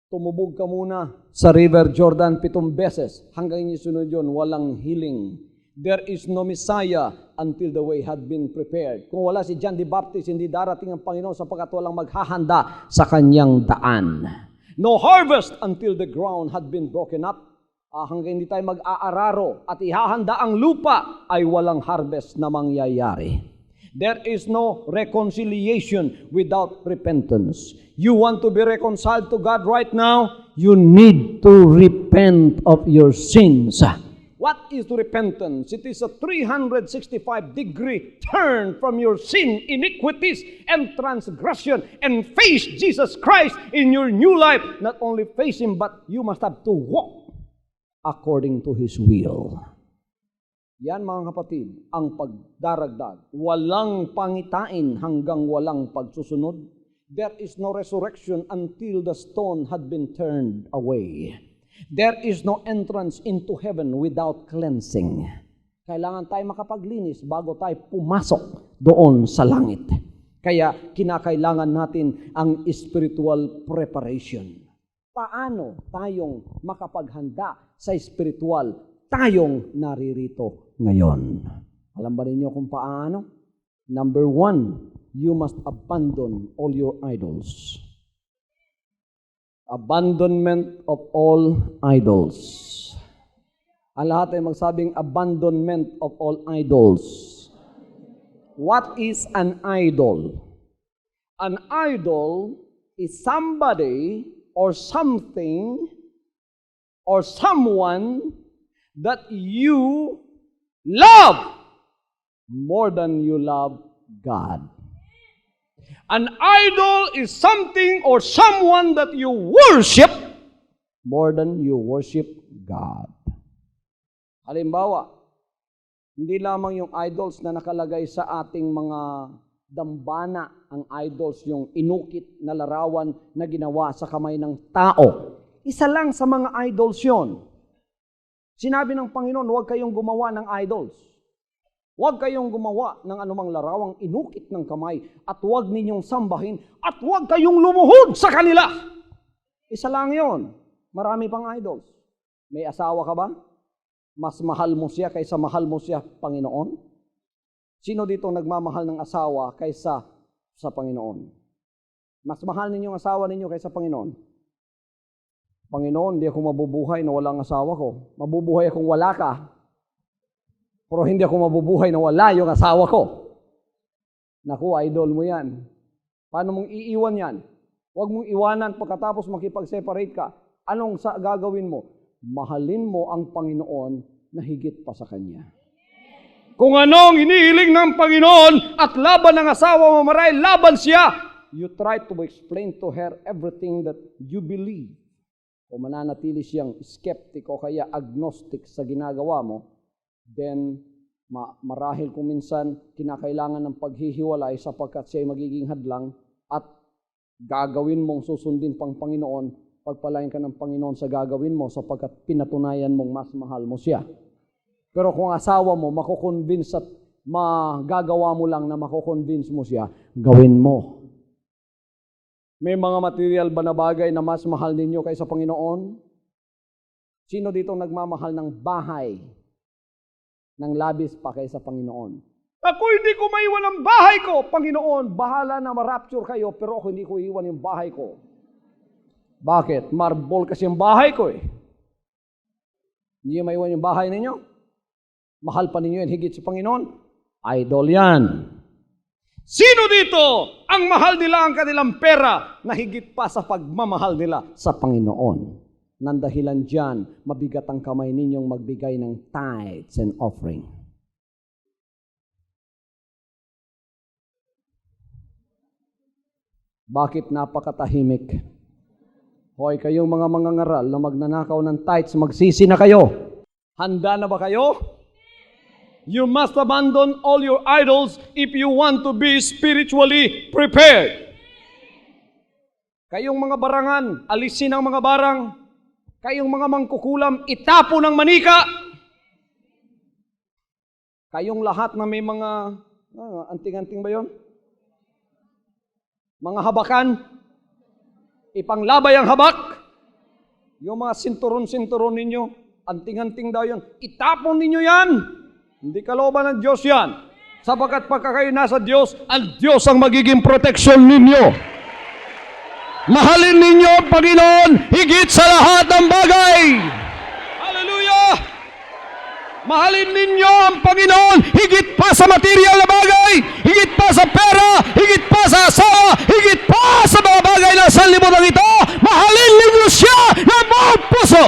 Tumubog ka muna sa River Jordan 7 beses. Hanggang isunod yun, walang healing. There is no Messiah until the way had been prepared. Kung wala si John the Baptist, hindi darating ang Panginoon sapagkat walang maghahanda sa kanyang daan. No harvest until the ground had been broken up. Hanggang hindi tayo mag-aararo at ihahanda ang lupa, ay walang harvest na mangyayari. There is no reconciliation without repentance. You want to be reconciled to God right now? You need to repent of your sins. What is repentance? It is a 365-degree turn from your sin, iniquities, and transgression and face Jesus Christ in your new life. Not only face Him, but you must have to walk according to His will. Yan mga kapatid, ang pagdaragdag. Walang pangitain hanggang walang pagsusunod. There is no resurrection until the stone had been turned away. There is no entrance into heaven without cleansing. Kailangan tayo makapaglinis bago tayo pumasok doon sa langit. Kaya kinakailangan natin ang spiritual preparation. Paano tayong makapaghanda sa spiritual tayong naririto ngayon? Alam ba ninyo kung paano? Number 1, you must abandon all your idols. Abandonment of all idols. Ang lahat ay magsabing abandonment of all idols. What is an idol? An idol is somebody or something or someone that you love more than you love God. An idol is something or someone that you worship more than you worship God. Halimbawa, hindi lamang yung idols na nakalagay sa ating mga dambana, ang idols yung inukit na larawan na ginawa sa kamay ng tao. Isa lang sa mga idols yon. Sinabi ng Panginoon, huwag kayong gumawa ng idols. Huwag kayong gumawa ng anumang larawang inukit ng kamay at huwag ninyong sambahin at huwag kayong lumuhod sa kanila. Isa lang yon. Marami pang idols. May asawa ka ba? Mas mahal mo siya kaysa mahal mo siya, Panginoon? Sino dito nagmamahal ng asawa kaysa sa Panginoon? Mas mahal ninyong asawa ninyo kaysa Panginoon? Panginoon, di ako mabubuhay na walang asawa ko. Mabubuhay akong wala ka. Pero hindi ako mabubuhay na wala yung asawa ko. Naku, idol mo yan. Paano mong iiwan yan? Huwag mong iwanan pagkatapos makipag-separate ka. Anong gagawin mo? Mahalin mo ang Panginoon na higit pa sa Kanya. Kung anong inihiling ng Panginoon at laban ng asawa mo, maray, laban siya. You try to explain to her everything that you believe. O mananatili siyang skeptic o kaya agnostic sa ginagawa mo, then Marahil kung minsan kinakailangan ng paghihiwalay sapagkat siya ay magiging hadlang at gagawin mong susundin pang Panginoon, pagpalain ka ng Panginoon sa gagawin mo sapagkat pinatunayan mong mas mahal mo siya. Pero kung asawa mo, makukonvince at magagawa mo lang na makukonvince mo siya, gawin mo. May mga material ba na bagay na mas mahal ninyo kaysa Panginoon? Sino dito nagmamahal ng bahay ng labis pa kaysa Panginoon? Ako hindi ko maiwan ang bahay ko. Panginoon, bahala na ma-rapture kayo, pero ako hindi ko iwan yung bahay ko. Bakit? Marble kasi yung bahay ko eh. Hindi maiwan yung bahay ninyo? Mahal pa ninyo yan higit sa Panginoon? Idol yan. Sino dito ang mahal nila ang kanilang pera na higit pa sa pagmamahal nila sa Panginoon? Nandahilan dyan, mabigat ang kamay ninyong magbigay ng tithes and offering. Bakit napakatahimik? Hoy, kayong mga mangangaral na magnanakaw ng tithes, magsisi na kayo. Handa na ba kayo? You must abandon all your idols if you want to be spiritually prepared. Kayong mga barangan, alisin ang mga barang. Kayong mga mangkukulam, itapo ng manika. Kayong lahat na may mga, anting-anting ba yun? Mga habakan, ipanglabay ang habak. Yung mga sinturon-sinturon ninyo, anting-anting daw yun. Itapon ninyo yan. Hindi kalooban ng Diyos yan. Sapagkat pagka kayo nasa Diyos, ang Diyos ang magiging proteksyon ninyo. Mahalin ninyo ang Panginoon higit sa lahat ng bagay. Hallelujah! Mahalin ninyo ang Panginoon higit pa sa material na bagay, higit pa sa pera, higit pa sa asawa, higit pa sa mga bagay na sa libutan ito. Mahalin ninyo siya ng buong puso.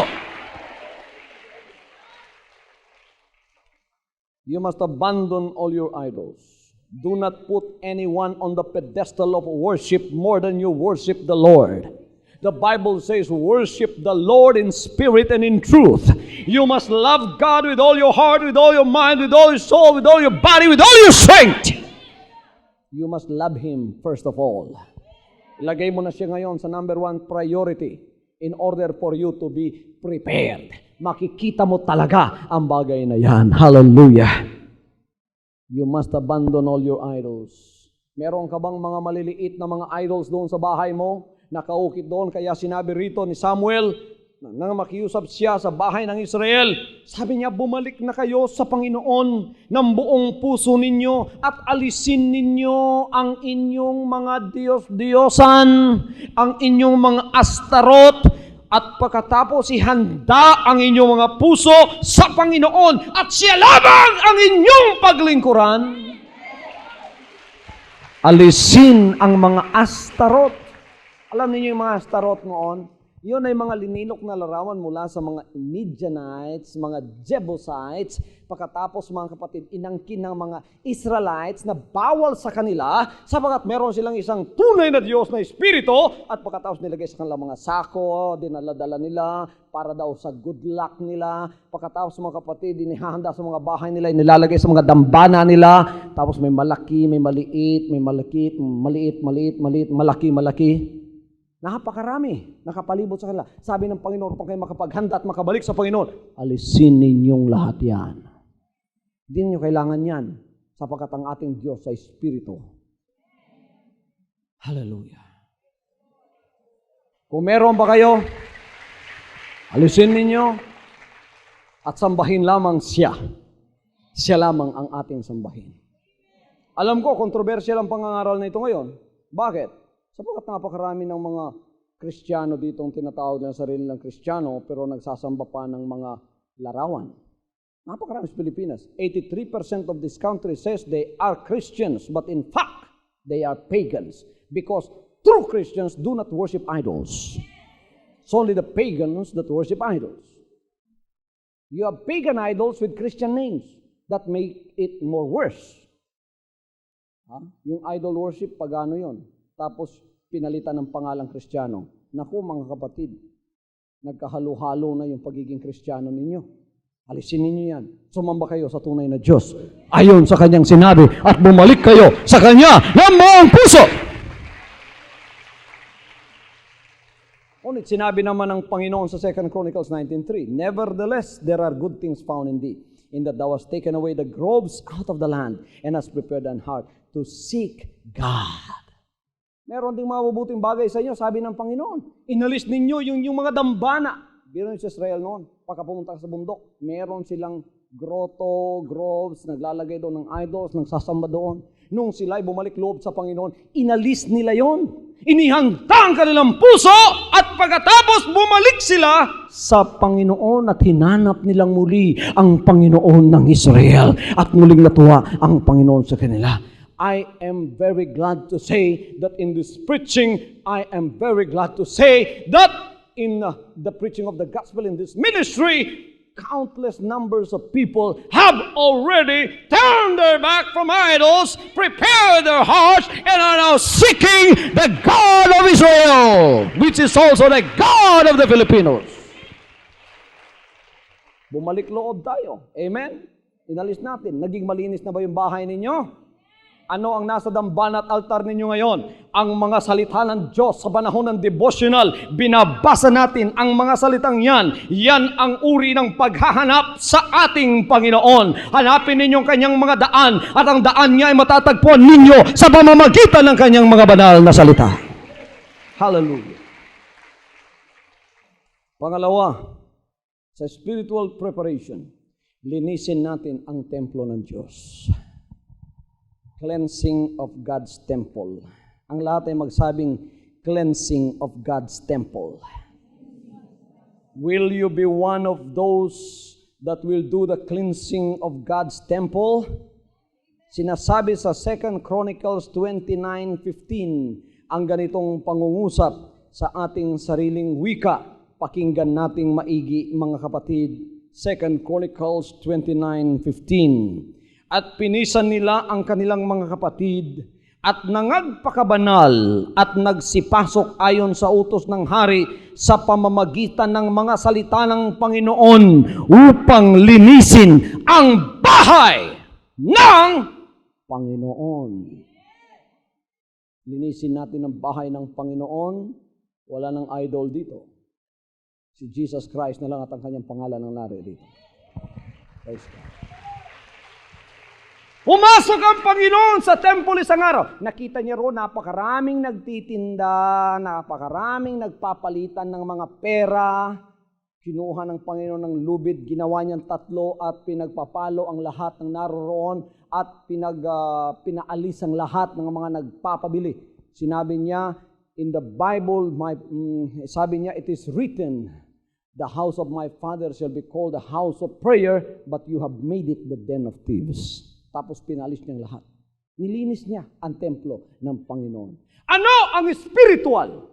You must abandon all your idols. Do not put anyone on the pedestal of worship more than you worship the Lord. The Bible says, worship the Lord in spirit and in truth. You must love God with all your heart, with all your mind, with all your soul, with all your body, with all your strength. You must love Him first of all. Ilagay mo na siya ngayon sa number 1 priority in order for you to be prepared. Makikita mo talaga ang bagay na yan. Hallelujah! You must abandon all your idols. Meron ka bang mga maliliit na mga idols doon sa bahay mo? Nakaukit doon, kaya sinabi rito ni Samuel, nang makiusap siya sa bahay ng Israel, sabi niya, bumalik na kayo sa Panginoon ng buong puso ninyo at alisin ninyo ang inyong mga Diyos-Diyosan, ang inyong mga Astarot, at pagkatapos ihanda ang inyong mga puso sa Panginoon at siya lamang ang inyong paglingkuran. Alisin ang mga Astarot. Alam niyo yung mga Astarot noon? Yun ay mga linilok na larawan mula sa mga Midianites, mga Jebusites. Pagkatapos mga kapatid, inangkin ng mga Israelites na bawal sa kanila sapagkat meron silang isang tunay na Diyos na Espiritu at pagkatapos nilagay sa kanilang mga sako, dinala-dala nila para daw sa good luck nila. Pagkatapos mga kapatid, inihahanda sa mga bahay nila, inilalagay sa mga dambana nila. Tapos may malaki, may maliit, may malaki, maliit, maliit, maliit, malaki, malaki. Napakarami, nakapalibot sa kanila. Sabi ng Panginoon, kung kayo makapaghanda at makabalik sa Panginoon, alisin ninyong lahat yan. Hindi ninyo kailangan yan, sapagkat ang ating Diyos ay Espiritu. Hallelujah. Kung meron ba kayo, alisin ninyo at sambahin lamang siya. Siya lamang ang ating sambahin. Alam ko, kontrobersyal ang pangangaral na ito ngayon. Bakit? Sapagkat napakarami ng mga Kristiyano dito ang tinatawag na sarili ng Kristiyano pero nagsasamba pa ng mga larawan. Napakarami sa Pilipinas. 83% of this country says they are Christians but in fact, they are pagans because true Christians do not worship idols. It's only the pagans that worship idols. You have pagan idols with Christian names that make it more worse. Yung idol worship, pagano yun? Tapos pinalitan ng pangalang Kristiyano. Naku mga kapatid, nagkahalo-halo na yung pagiging Kristiyano ninyo. Alisin ninyo yan. Sumamba kayo sa tunay na Diyos. Ayon sa kanyang sinabi at bumalik kayo sa Kanya ng buong puso. Ngunit sinabi naman ng Panginoon sa 2 Chronicles 19:3, Nevertheless, there are good things found in thee, in that thou hast taken away the groves out of the land, and hast prepared thine heart to seek God. Meron ding mabubuting bagay sa inyo, sabi ng Panginoon. Inalis ninyo yung mga dambana. Biro sa Israel noon, pagka pumunta sa bundok, meron silang grotto, groves, naglalagay doon ng idols, nagsasamba doon. Nung sila ay bumalik loob sa Panginoon, inalis nila yon. Inihanda ang kanilang puso at pagkatapos bumalik sila sa Panginoon at hinanap nilang muli ang Panginoon ng Israel at muling natuwa ang Panginoon sa kanila. I am very glad to say that in this preaching, I am very glad to say that in the preaching of the gospel in this ministry, countless numbers of people have already turned their back from idols, prepared their hearts, and are now seeking the God of Israel, which is also the God of the Filipinos. Bumalik loob tayo. Amen? Inalis natin. Naging malinis na ba yung bahay ninyo? Ano ang nasa dambana at altar ninyo ngayon? Ang mga salita ng Diyos sa panahon ng devotional, binabasa natin ang mga salitang yan. Yan ang uri ng paghahanap sa ating Panginoon. Hanapin ninyong kanyang mga daan at ang daan niya ay matatagpuan ninyo sa pamamagitan ng kanyang mga banal na salita. Hallelujah. Pangalawa, sa spiritual preparation, linisin natin ang templo ng Diyos. Cleansing of God's temple. Ang lahat ay magsabing cleansing of God's temple. Will you be one of those that will do the cleansing of God's temple? Sinasabi sa 2 Chronicles 29:15 ang ganitong pangungusap sa ating sariling wika. Pakinggan nating maigi mga kapatid. 2 Chronicles 29:15. At pinisan nila ang kanilang mga kapatid at nangagpakabanal at nagsipasok ayon sa utos ng hari sa pamamagitan ng mga salita ng Panginoon upang linisin ang bahay ng Panginoon. Linisin natin ang bahay ng Panginoon. Wala nang idol dito. Si Jesus Christ na lang at ang kanyang pangalan ang nari dito. Praise God. Pumasok ang Panginoon sa temple isang araw. Nakita niya roon, napakaraming nagtitinda, napakaraming nagpapalitan ng mga pera. Kinuha ng Panginoon ng lubid, ginawa niyang 3 at pinagpapalo ang lahat ng naroroon at pinaalis ang lahat ng mga nagpapabili. Sinabi niya, in the Bible, sabi niya, it is written, the house of my father shall be called the house of prayer, but you have made it the den of thieves. Tapos pinalis niyang lahat. Nilinis niya ang templo ng Panginoon. Ano ang spiritual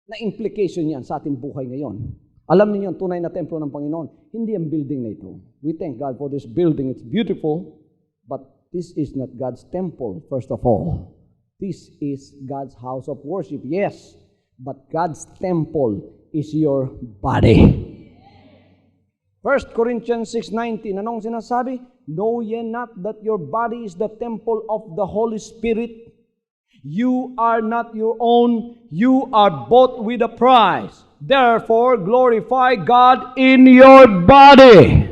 na implication niyan sa ating buhay ngayon? Alam niyo ang tunay na templo ng Panginoon, hindi ang building na ito. We thank God for this building. It's beautiful, but this is not God's temple, first of all. This is God's house of worship, yes, but God's temple is your body. 1 Corinthians 6:19, anong sinasabi? Know ye not that your body is the temple of the Holy Spirit? You are not your own, you are bought with a price. Therefore, glorify God in your body.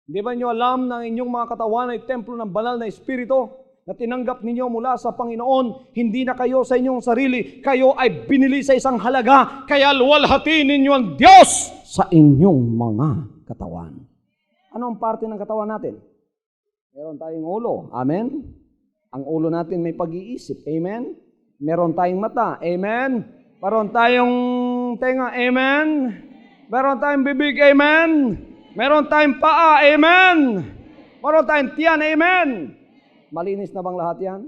Di ba nyo alam na inyong mga katawan ay templo ng banal na Espiritu na tinanggap ninyo mula sa Panginoon? Hindi na kayo sa inyong sarili, kayo ay binili sa isang halaga, kaya luwalhatin ninyo ang Diyos sa inyong mga katawan. Ano ang parte ng katawan natin? Meron tayong ulo. Amen? Ang ulo natin may pag-iisip. Amen? Meron tayong mata. Amen? Meron tayong tenga. Amen? Meron tayong bibig. Amen? Meron tayong paa. Amen? Meron tayong tiyan. Amen? Malinis na bang lahat yan?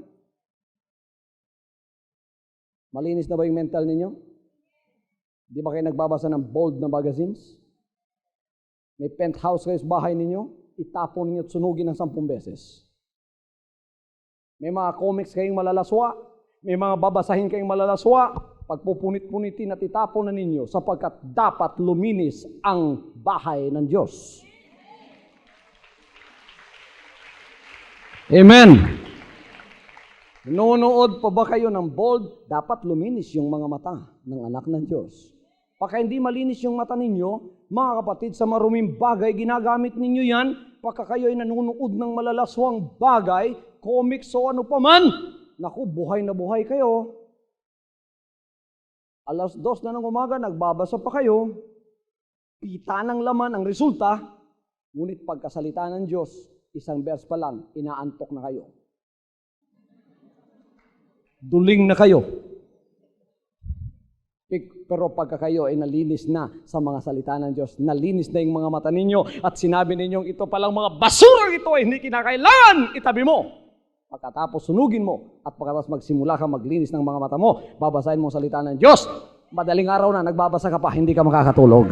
Malinis na ba yung mental ninyo? Di ba kayo nagbabasa ng bold na magazines? May penthouse kayo sa bahay ninyo, itapon ninyo at sunugin ng 10 beses. May mga comics kayong malalaswa, may mga babasahin kayong malalaswa, pagpupunit-punitin at itapon na ninyo sapagkat dapat luminis ang bahay ng Diyos. Amen. Nunood pa ba kayo ng bold? Dapat luminis yung mga mata ng anak ng Diyos. Pagka hindi malinis yung mata ninyo, mga kapatid, sa maruming bagay, ginagamit ninyo yan. Pagka kayo ay nanonood ng malalaswang bagay, comics o ano pa man, naku, buhay na buhay kayo. Alas 2 na ng umaga, nagbabasa pa kayo. Pita ng laman ang resulta. Ngunit pagkasalita ng Diyos, isang verse pa lang, inaantok na kayo. Duling na kayo. Pero pagka kayo ay nalinis na sa mga salita ng Diyos, nalinis na yung mga mata ninyo at sinabi ninyong ito palang mga basura ito ay hindi kinakailangan, itabi mo. Pagkatapos sunugin mo at pagkatapos magsimula ka maglinis ng mga mata mo, babasahin mo ang salita ng Diyos. Madaling araw na, nagbabasa ka pa, hindi ka makakatulog.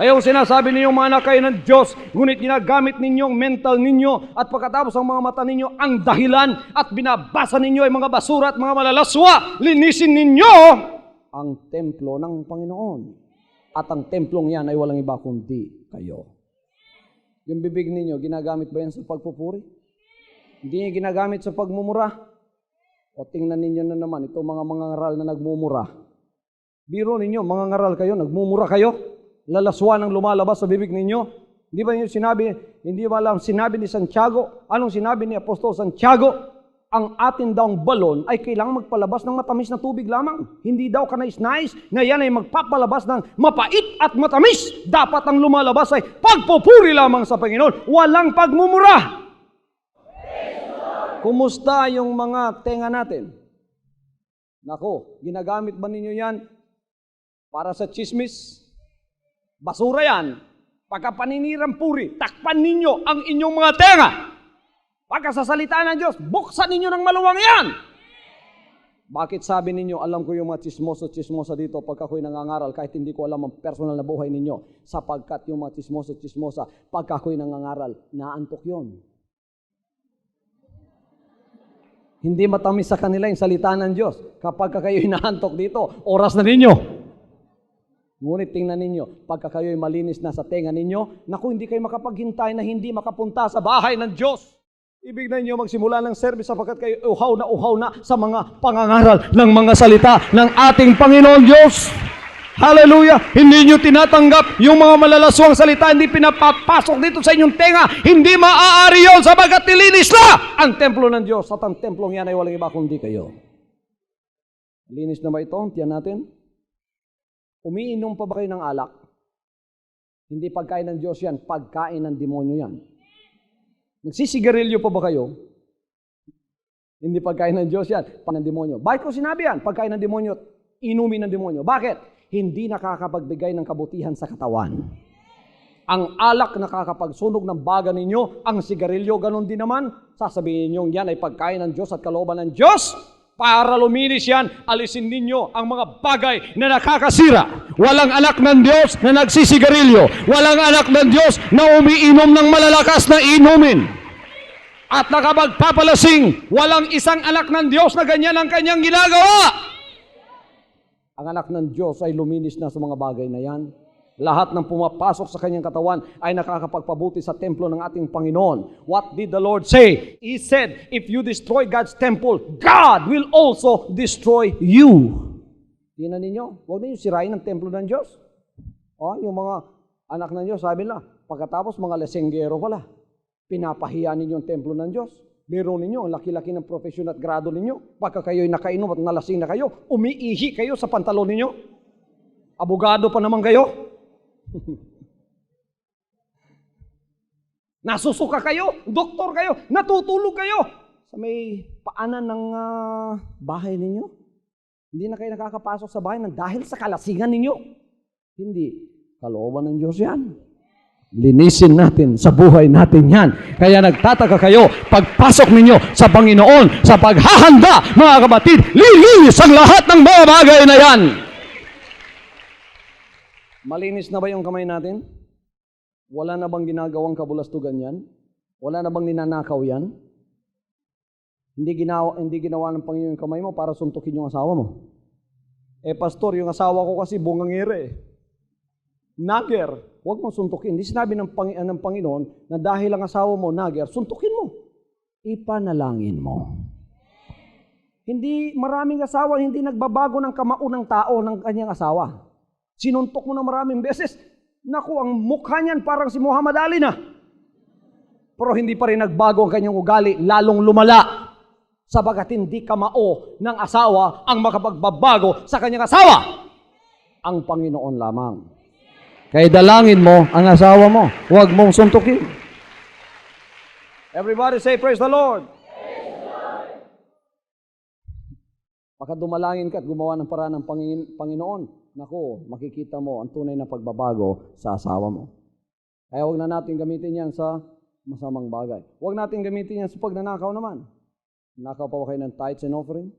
Ayaw sinasabi ninyong mga anak kayo ng Diyos, ngunit ginagamit ninyong mental ninyo at pagkatapos ang mga mata ninyo ang dahilan at binabasa ninyo ay mga basura at mga malalaswa. Linisin ninyo ang templo ng Panginoon. At ang templong yan ay walang iba kundi kayo. Yung bibig ninyo, ginagamit ba yan sa pagpupuri? Hindi niya ginagamit sa pagmumura? O tingnan ninyo na naman, itong mga ngaral na nagmumura. Biro ninyo, mga ngaral kayo, nagmumura kayo? Lalaswan ang lumalabas sa bibig ninyo. Hindi ba sinabi ni Santiago? Anong sinabi ni Apostol Santiago? Ang atin daw balon ay kailangang magpalabas ng matamis na tubig lamang. Hindi daw kanais-nais na yan ay magpapalabas ng mapait at matamis. Dapat ang lumalabas ay pagpupuri lamang sa Panginoon. Walang pagmumura. Kumusta yung mga tenga natin? Nako, ginagamit ba ninyo yan para sa chismis? Basura yan. Pagka paninirang puri, takpan ninyo ang inyong mga tenga. Pagka sa salita ng Diyos, buksan ninyo ng maluwang yan. Bakit sabi ninyo, alam ko yung mga chismoso-chismosa dito pagka ako'y nangangaral, kahit hindi ko alam ang personal na buhay ninyo, sapagkat yung mga chismoso-chismosa, pagka ako'y nangangaral, naantok yon. Hindi matamis sa kanila yung salita ng Diyos. Kapag kayo'y naantok dito, oras na ninyo. Ngunit tingnan ninyo, pagka kayo'y malinis na sa tenga ninyo, naku, hindi kayo makapaghintay na hindi makapunta sa bahay ng Diyos. Ibig na ninyo magsimula ng service sapagkat kayo uhaw na sa mga pangangaral ng mga salita ng ating Panginoon Diyos. Hallelujah! Hindi nyo tinatanggap yung mga malalaswang salita, hindi pinapapasok dito sa inyong tenga, hindi maaari yun sapagkat nilinis na ang templo ng Diyos at ang templong yan ay walang iba kundi kayo. Linis na ba ito? Tiyan natin. Umiinom pa ba kayo ng alak? Hindi pagkain ng Diyos yan, pagkain ng demonyo yan. Nagsisigarilyo pa ba kayo? Hindi pagkain ng Diyos yan, ng demonyo. Bakit ko sinabi yan? Pagkain ng demonyo, inumin ng demonyo. Bakit? Hindi nakakapagbigay ng kabutihan sa katawan. Ang alak nakakapagsunog ng baga ninyo, ang sigarilyo ganon din naman. Sasabihin ninyo yan ay pagkain ng Diyos at kalooban ng Diyos. Para luminis yan, alisin ninyo ang mga bagay na nakakasira. Walang anak ng Diyos na nagsisigarilyo. Walang anak ng Diyos na umiinom ng malalakas na inumin. At nakapagpapalasing, walang isang anak ng Diyos na ganyan ang kanyang ginagawa. Ang anak ng Diyos ay luminis na sa mga bagay na yan. Lahat ng pumapasok sa kanyang katawan ay nakakapagpabuti sa templo ng ating Panginoon. What did the Lord say? He said, if you destroy God's temple, God will also destroy you. Tingnan ninyo, huwag ninyo sirain ang templo ng Diyos. Yung mga anak ng Diyos, sabi nila, pagkatapos mga lasenggero pala, pinapahiya ninyo ang templo ng Diyos. Biro ninyo, ang laki-laki ng profesyon at grado ninyo. Pagka kayo'y nakainom at nalasing na kayo, umiihi kayo sa pantalon ninyo. Abogado pa naman kayo. Nasusuka kayo, doktor kayo, natutulog kayo sa may paanan ng bahay ninyo. Hindi na kayo nakakapasok sa bahay dahil sa kalasingan ninyo. Hindi. Kalooban ng Diyos yan. Linisin natin sa buhay natin yan. Kaya nagtataka kayo, pagpasok ninyo sa Panginoon, sa paghahanda, mga kapatid, lilinis ang lahat ng mga bagay na yan. Malinis na ba yung kamay natin? Wala na bang ginagawang kabulastugan yan? Wala na bang ninanakaw yan? Hindi ginawa ng Panginoon yung kamay mo para suntukin yung asawa mo. Pastor, yung asawa ko kasi bungangere. Nager, huwag mong suntukin. Hindi sinabi ng Panginoon na dahil ang asawa mo nager, suntukin mo. Ipanalangin mo. Hindi, maraming asawa hindi nagbabago ng kamao ng tao ng kanyang asawa. Sinuntok mo na maraming beses. Naku, ang mukha niyan parang si Muhammad Ali na. Pero hindi pa rin nagbago ang kanyang ugali, lalong lumala. Sabagat hindi kamao ng asawa ang makapagbabago sa kanyang asawa. Ang Panginoon lamang. Kaya dalangin mo ang asawa mo. Huwag mong suntukin. Everybody say, praise the Lord. Baka dumalangin ka at gumawa ng paraan ng Panginoon. Naku, makikita mo ang tunay na pagbabago sa asawa mo. Kaya huwag na natin gamitin yan sa masamang bagay. Huwag natin gamitin yan sa pagnanakaw naman. Nakaw pa ba kayo ng tithes and offering?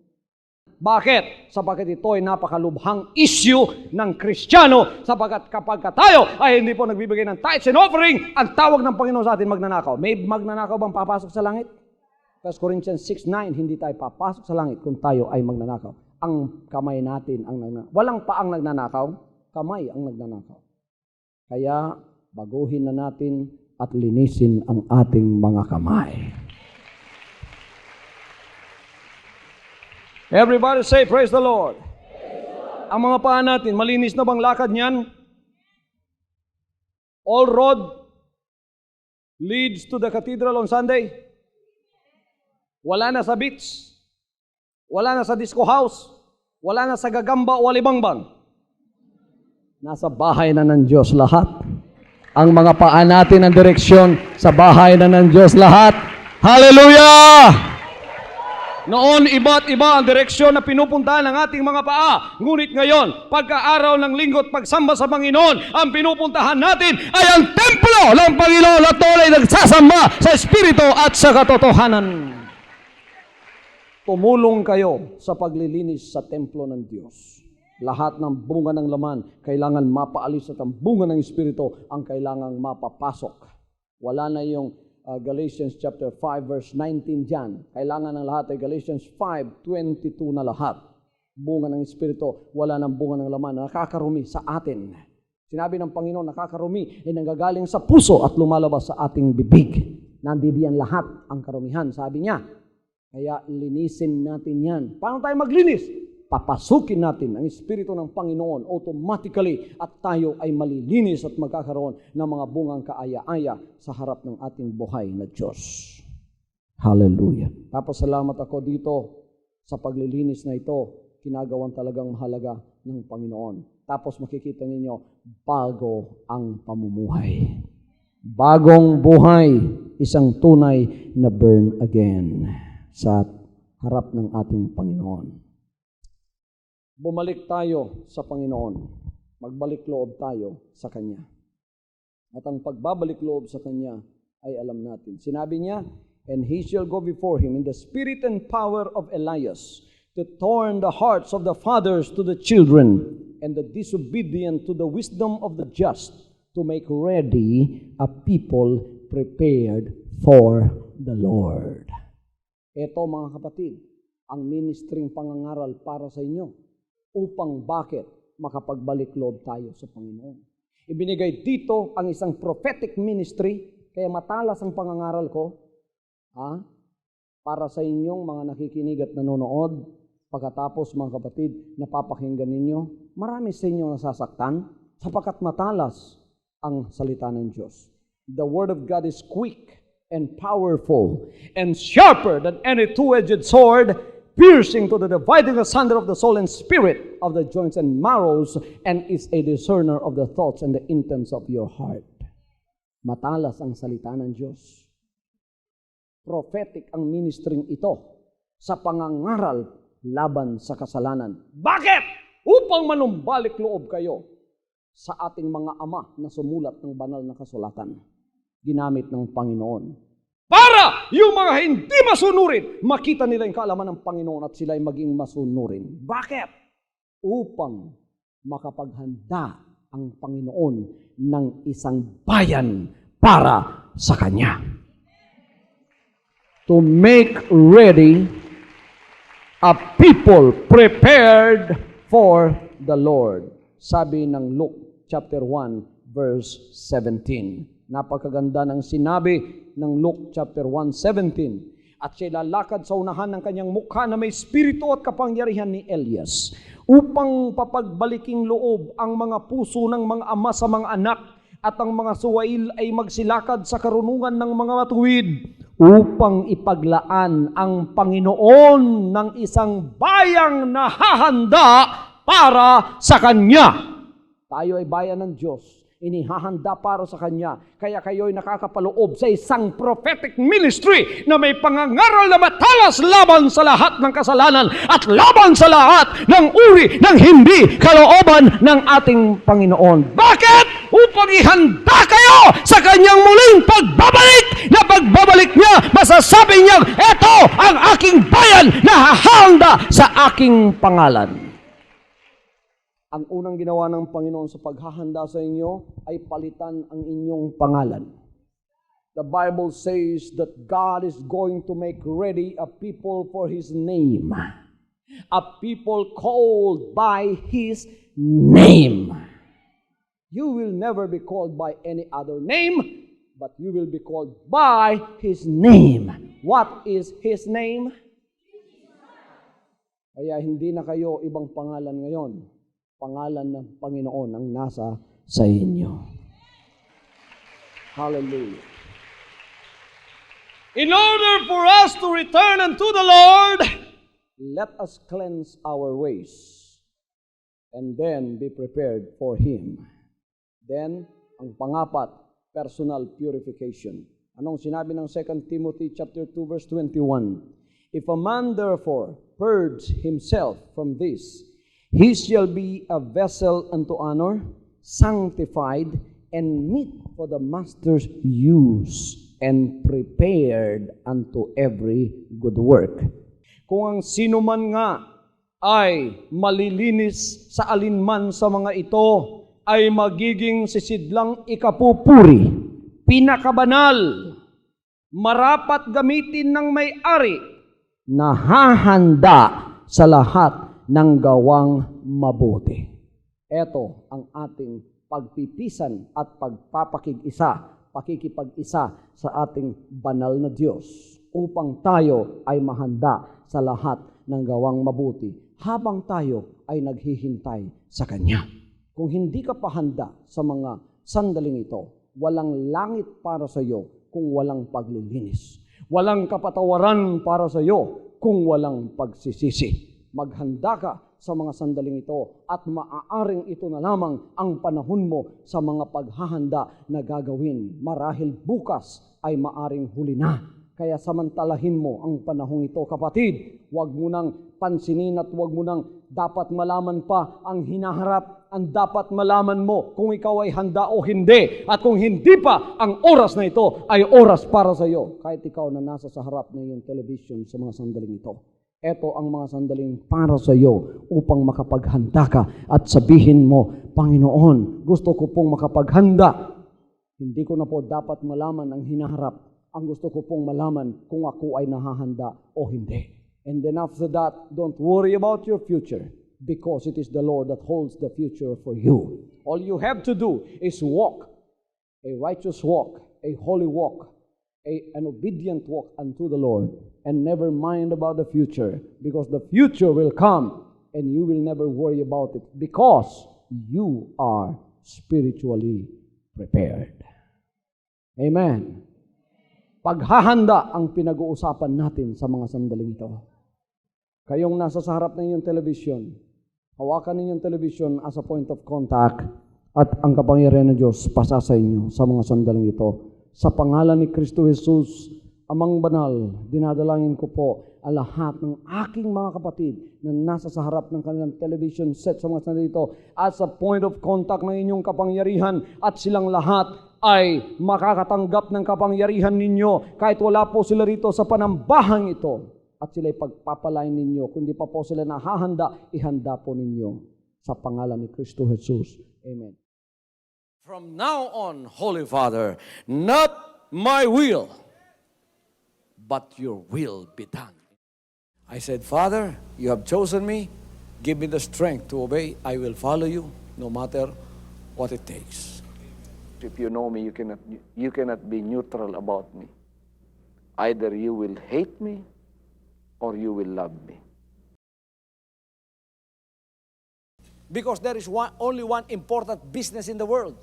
Bakit? Sapagkat ito ay napakalubhang issue ng Kristiyano. Sapagkat kapag tayo ay hindi po nagbibigay ng tithes and offering, ang tawag ng Panginoon sa atin magnanakaw. May magnanakaw bang papasok sa langit? 1 Corinthians 6:9, hindi tayo papasok sa langit kung tayo ay magnanakaw. Ang kamay natin ang nagnanakaw. Walang paang nagnanakaw, kamay ang nagnanakaw. Kaya baguhin na natin at linisin ang ating mga kamay. Everybody say, praise the Lord. Ang mga paa natin, malinis na bang lakad niyan? All road leads to the cathedral on Sunday. Wala na sa beach. Wala na sa disco house. Wala na sa gagamba o alibangbang. Nasa bahay na ng Diyos lahat. Ang mga paa natin ang direksyon sa bahay na ng Diyos lahat. Hallelujah! Noon, iba't iba ang direksyon na pinupuntahan ng ating mga paa. Ngunit ngayon, pagka-araw ng linggo at pagsamba sa Panginoon, ang pinupuntahan natin ay ang templo ng Panginoon na tunay nagsasamba sa Espiritu at sa katotohanan. Tumulong kayo sa paglilinis sa templo ng Diyos. Lahat ng bunga ng laman, kailangan mapaalis at ang bunga ng Espiritu ang kailangang mapapasok. Wala na yung Galatians chapter 5 verse 19 dyan. Kailangan ng lahat ay Galatians 5:22 na lahat. Bunga ng Espiritu, wala ng bunga ng laman na nakakarumi sa atin. Sinabi ng Panginoon, nakakarumi ay nanggagaling sa puso at lumalabas sa ating bibig. Nandidiyan lahat ang karumihan, sabi niya. Kaya linisin natin yan. Paano tayo maglinis? Papasukin natin ang Espiritu ng Panginoon automatically at tayo ay malilinis at magkakaroon ng mga bungang kaaya-aya sa harap ng ating buhay na Diyos. Hallelujah. Tapos salamat ako dito sa paglilinis na ito. Kinagawan talagang mahalaga ng Panginoon. Tapos makikita ninyo, bago ang pamumuhay. Bagong buhay, isang tunay na burn again sa harap ng ating Panginoon. Bumalik tayo sa Panginoon. Magbalik loob tayo sa Kanya. At ang pagbabalik loob sa Kanya ay alam natin. Sinabi niya, and He shall go before Him in the spirit and power of Elias to turn the hearts of the fathers to the children and the disobedient to the wisdom of the just to make ready a people prepared for the Lord. Ito mga kapatid, ang ministering pangangaral para sa inyo. Upang bakit makapagbalik loob tayo sa Panginoon. Ibinigay dito ang isang prophetic ministry, kaya matalas ang pangangaral ko, para sa inyong mga nakikinig at nanonood, pagkatapos mga kapatid, napapakinggan ninyo, marami sa inyong nasasaktan, sapagkat matalas ang salita ng Diyos. The Word of God is quick and powerful and sharper than any two-edged sword, piercing to the dividing asunder of the soul and spirit of the joints and marrows, and is a discerner of the thoughts and the intents of your heart. Matalas ang salita ng Diyos. Prophetic ang ministering ito sa pangangaral laban sa kasalanan. Bakit? Upang manumbalik loob kayo sa ating mga ama na sumulat ng banal na kasulatan. Ginamit ng Panginoon. Para yung mga hindi masunurin, makita nila yung kaalaman ng Panginoon at sila ay maging masunurin. Bakit? Upang makapaghanda ang Panginoon ng isang bayan para sa Kanya. to make ready a people prepared for the Lord. Sabi ng Luke chapter 1 verse 17. Napakaganda ng sinabi ng Luke chapter 1:17. At siya lalakad sa unahan ng kanyang mukha na may espiritu at kapangyarihan ni Elias, upang papagbaliking loob ang mga puso ng mga ama sa mga anak, at ang mga suwail ay magsilakad sa karunungan ng mga matuwid, upang ipaglaan ang Panginoon ng isang bayang nahahanda para sa Kanya. Tayo ay bayan ng Diyos, inihahanda para sa Kanya. Kaya kayo'y nakakapaloob sa isang prophetic ministry na may pangangaral na matalas laban sa lahat ng kasalanan at laban sa lahat ng uri ng hindi kalooban ng ating Panginoon. Bakit? Upang ihanda kayo sa Kanyang muling pagbabalik, na pagbabalik niya, masasabi niya, ito ang aking bayan na hahanda sa aking pangalan. Ang unang ginawa ng Panginoon sa paghahanda sa inyo ay palitan ang inyong pangalan. The Bible says that God is going to make ready a people for His name. A people called by His name. You will never be called by any other name, but you will be called by His name. What is His name? Kaya hindi na kayo ibang pangalan ngayon. Pangalan ng Panginoon ang nasa sa inyo. Hallelujah. In order for us to return unto the Lord, let us cleanse our ways and then be prepared for Him. Then, ang pangapat, personal purification. Anong sinabi ng 2 Timothy chapter 2 verse 21? If a man therefore purge himself from this, he shall be a vessel unto honor, sanctified, and meet for the master's use, and prepared unto every good work. Kung ang sino man nga ay malilinis sa alinman sa mga ito, ay magiging sisidlang ikapupuri, pinakabanal, marapat gamitin ng may-ari, nahahanda sa lahat ng gawang mabuti. Ito ang ating pagpipisan at pakikipag-isa sa ating banal na Diyos, upang tayo ay mahanda sa lahat ng gawang mabuti habang tayo ay naghihintay sa Kanya. Kung hindi ka pa handa sa mga sandaling ito, walang langit para sa iyo kung walang paglilinis. Walang kapatawaran para sa iyo kung walang pagsisisi. Maghanda ka sa mga sandaling ito at maaaring ito na lamang ang panahon mo sa mga paghahanda na gagawin. Marahil bukas ay maaring huli na. Kaya samantalahin mo ang panahong ito, kapatid. Huwag mo nang pansinin at huwag mo nang dapat malaman pa ang hinaharap. Ang dapat malaman mo kung ikaw ay handa o hindi. At kung hindi pa, ang oras na ito ay oras para sa iyo. Kahit ikaw na nasa sa harap ng iyong television sa mga sandaling ito. Ito ang mga sandaling para sa iyo upang makapaghanda ka at sabihin mo, Panginoon, gusto ko pong makapaghanda. Hindi ko na po dapat malaman ang hinaharap. Ang gusto ko pong malaman kung ako ay nahahanda o hindi. And then after that, don't worry about your future because it is the Lord that holds the future for you. All you have to do is walk a righteous walk, a holy walk, an obedient walk unto the Lord. And never mind about the future, because the future will come and you will never worry about it because you are spiritually prepared. Amen. Paghahanda ang pinag-uusapan natin sa mga sandaling ito. Kayong nasa sa harap ng inyong television, hawakan ninyong television as a point of contact at ang kapangyarihan ng Diyos pasa sa inyo sa mga sandaling ito. Sa pangalan ni Kristo Jesus, Amang Banal, dinadalangin ko po ang lahat ng aking mga kapatid na nasa sa harap ng kanilang television set sa mga sandali ito as a point of contact ng inyong kapangyarihan at silang lahat ay makakatanggap ng kapangyarihan ninyo kahit wala po sila rito sa panambahang ito at sila'y pagpapalain ninyo. Kung di pa po sila nahahanda, ihanda po ninyo sa pangalan ni Kristo Jesus. Amen. From now on, Holy Father, not my will, but your will be done. I said, Father, you have chosen me. Give me the strength to obey. I will follow you no matter what it takes. If you know me, you cannot be neutral about me. Either you will hate me or you will love me. Because there is only one important business in the world.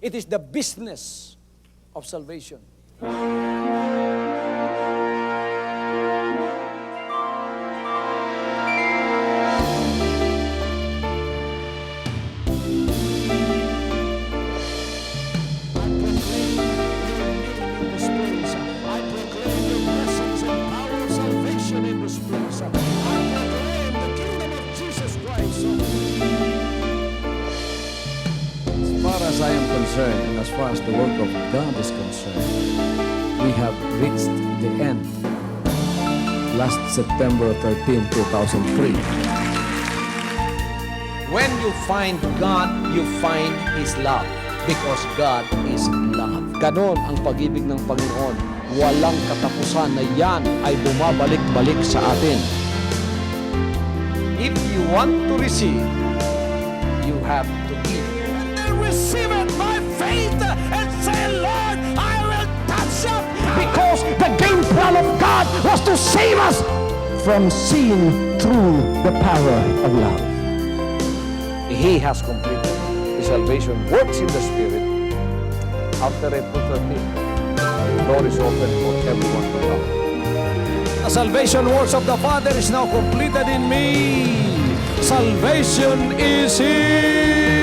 It is the business of salvation. As I am concerned, and as far as the work of God is concerned, we have reached the end. Last September 13, 2003. When you find God, you find His love. Because God is love. Ganon ang pag-ibig ng Panginoon. Walang katapusan na yan ay bumabalik-balik sa atin. If you want to receive, you have to give. Receive it by faith and say, Lord, I will touch up. Because the game plan of God was to save us from sin through the power of love. He has completed His salvation works in the Spirit. After April 13, the door is open for everyone to come. The salvation works of the Father is now completed in me. Salvation is here.